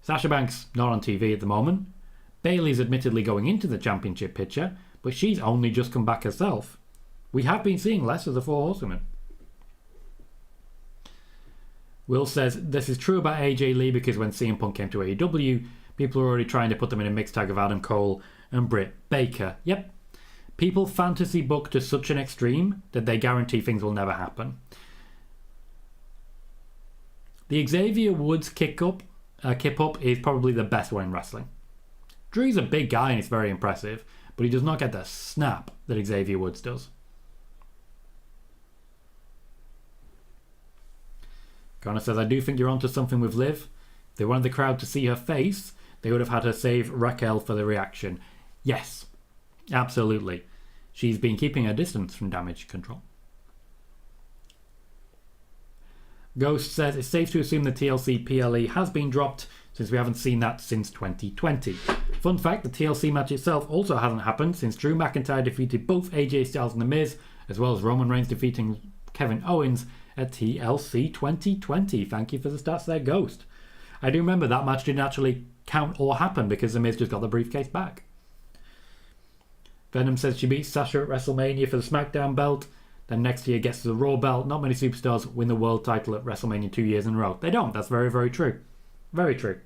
Sasha Banks not on TV at the moment. Bayley's admittedly going into the championship picture, but she's only just come back herself. We have been seeing less of the 4 Horsewomen. Will says, this is true about AJ Lee because when CM Punk came to AEW, people were already trying to put them in a mixed tag of Adam Cole and Britt Baker. Yep. People fantasy book to such an extreme that they guarantee things will never happen. The Xavier Woods kip up is probably the best one in wrestling. Drew's a big guy and it's very impressive, but he does not get the snap that Xavier Woods does. Connor says, I do think you're onto something with Liv. If they wanted the crowd to see her face, they would have had her save Raquel for the reaction. Yes, absolutely. She's been keeping her distance from Damage Control. Ghost says, it's safe to assume the TLC PLE has been dropped since we haven't seen that since 2020. Fun fact, the TLC match itself also hasn't happened since Drew McIntyre defeated both AJ Styles and The Miz, as well as Roman Reigns defeating Kevin Owens at TLC 2020. Thank you for the stats there, Ghost. I do remember that match didn't actually count or happen because The Miz just got the briefcase back. Venom says she beats Sasha at WrestleMania for the SmackDown belt, then next year gets the Raw belt. Not many superstars win the world title at WrestleMania 2 years in a row. They don't. That's very, very true. Very true.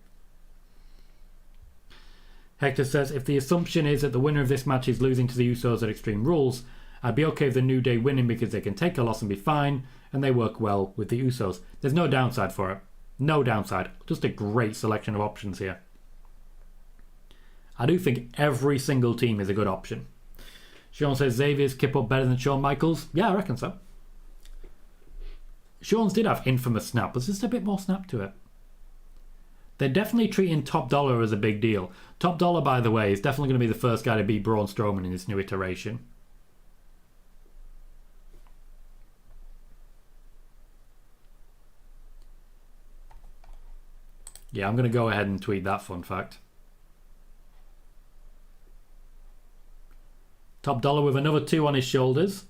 Hector says, if the assumption is that the winner of this match is losing to the Usos at Extreme Rules, I'd be okay with the New Day winning because they can take a loss and be fine, and they work well with the Usos. There's no downside for it. No downside. Just a great selection of options here. I do think every single team is a good option. Sean says, Xavier's kip up better than Shawn Michaels. Yeah, I reckon so. Shawn's did have infamous snap, but there's just a bit more snap to it. They're definitely treating Top Dollar as a big deal. Top Dollar, by the way, is definitely going to be the first guy to beat Braun Strowman in this new iteration. Yeah, I'm going to go ahead and tweet that fun fact. Top Dollar with another 2 on his shoulders.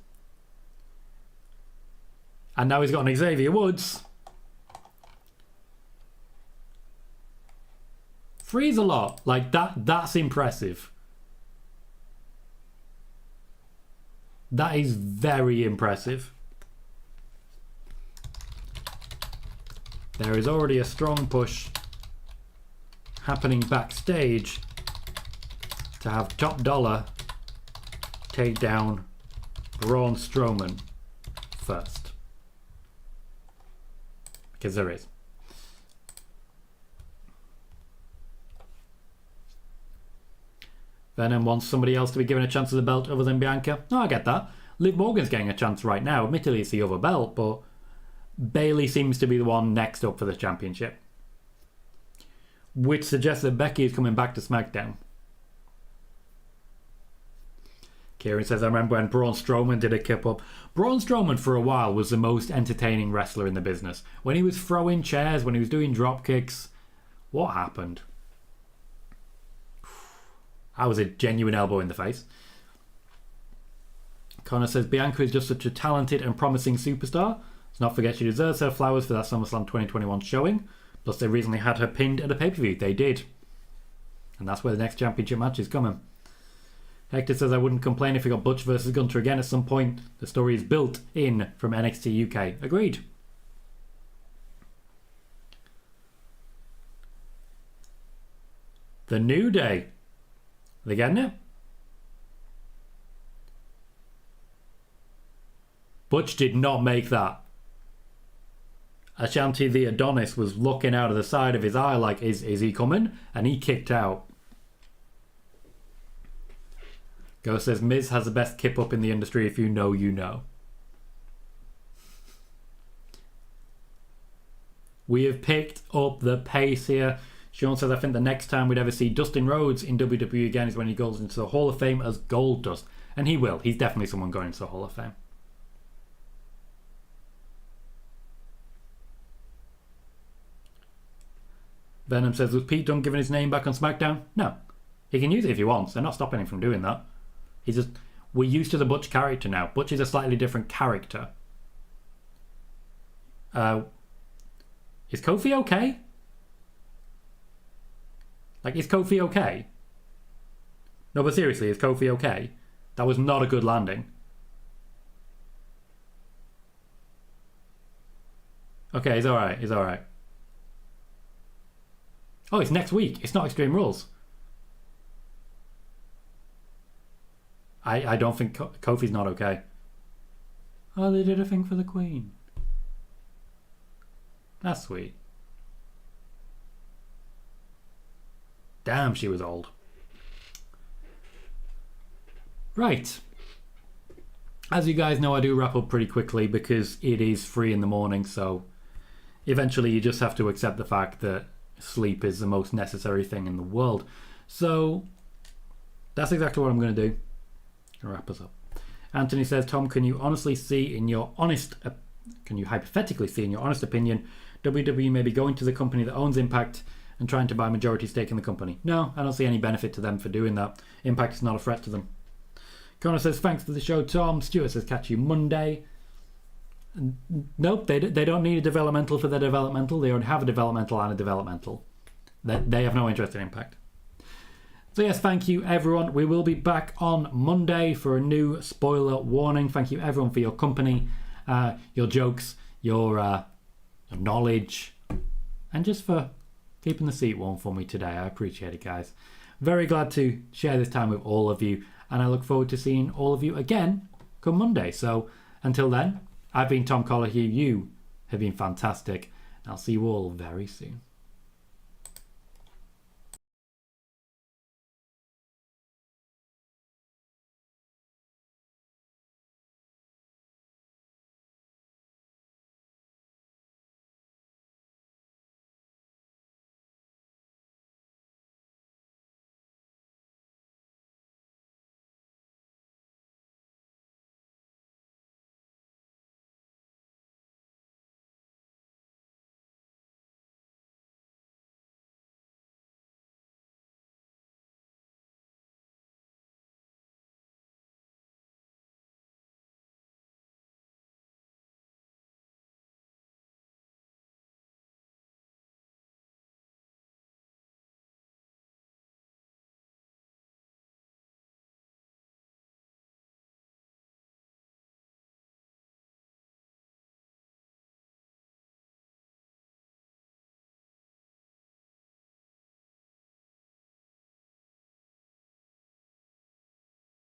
And now he's got an Xavier Woods. 3's a lot. Like, that's impressive. That is very impressive. There is already a strong push happening backstage to have Top Dollar take down Braun Strowman first. Because there is. Venom wants somebody else to be given a chance at the belt other than Bianca. No, I get that. Liv Morgan's getting a chance right now. Admittedly, it's the other belt, but Bayley seems to be the one next up for the championship. Which suggests that Becky is coming back to SmackDown. Kieran says, I remember when Braun Strowman did a kip-up. Braun Strowman, for a while, was the most entertaining wrestler in the business. When he was throwing chairs, when he was doing drop kicks, what happened? That was a genuine elbow in the face. Connor says, Bianca is just such a talented and promising superstar. Let's not forget she deserves her flowers for that SummerSlam 2021 showing. Plus, they recently had her pinned at a pay-per-view. They did. And that's where the next championship match is coming. Hector says, I wouldn't complain if we got Butch versus Gunter again at some point. The story is built in from NXT UK. Agreed. The New Day. Are they getting it? Butch did not make that. Ashanti the Adonis was looking out of the side of his eye like, is he coming? And he kicked out. Ghost says, Miz has the best kip up in the industry. If you know, you know. We have picked up the pace here. Sean says, I think the next time we'd ever see Dustin Rhodes in WWE again is when he goes into the Hall of Fame as Goldust. And he will. He's definitely someone going into the Hall of Fame. Venom says, was Pete Dunne given his name back on SmackDown? No. He can use it if he wants. They're not stopping him from doing that. He's just... We're used to the Butch character now. Butch is a slightly different character. Is Kofi okay? Like, is Kofi okay? No, but seriously, is Kofi okay? That was not a good landing. Okay, he's alright. He's alright. Oh, it's next week. It's not Extreme Rules. I don't think Kofi's not okay. Oh, they did a thing for the Queen. That's sweet. Damn, she was old. Right. As you guys know, I do wrap up pretty quickly because it is 3 in the morning, so eventually you just have to accept the fact that sleep is the most necessary thing in the world. So that's exactly what I'm going to do. I'll wrap us up. Anthony says, Tom, can you hypothetically see in your honest opinion, WWE may be going to the company that owns Impact and trying to buy a majority stake in the company? No, I don't see any benefit to them for doing that. Impact is not a threat to them. Connor says, thanks for the show, Tom. Stuart says, catch you Monday. Nope, they don't need a developmental for their developmental. They already have a developmental and a developmental. They have no interest in Impact. So yes, thank you everyone. We will be back on Monday for a new spoiler warning. Thank you everyone for your company, your jokes, your knowledge, and just for keeping the seat warm for me today. I appreciate it, guys. Very glad to share this time with all of you, and I look forward to seeing all of you again come Monday. So until then, I've been Tom Colohue. You have been fantastic. And I'll see you all very soon.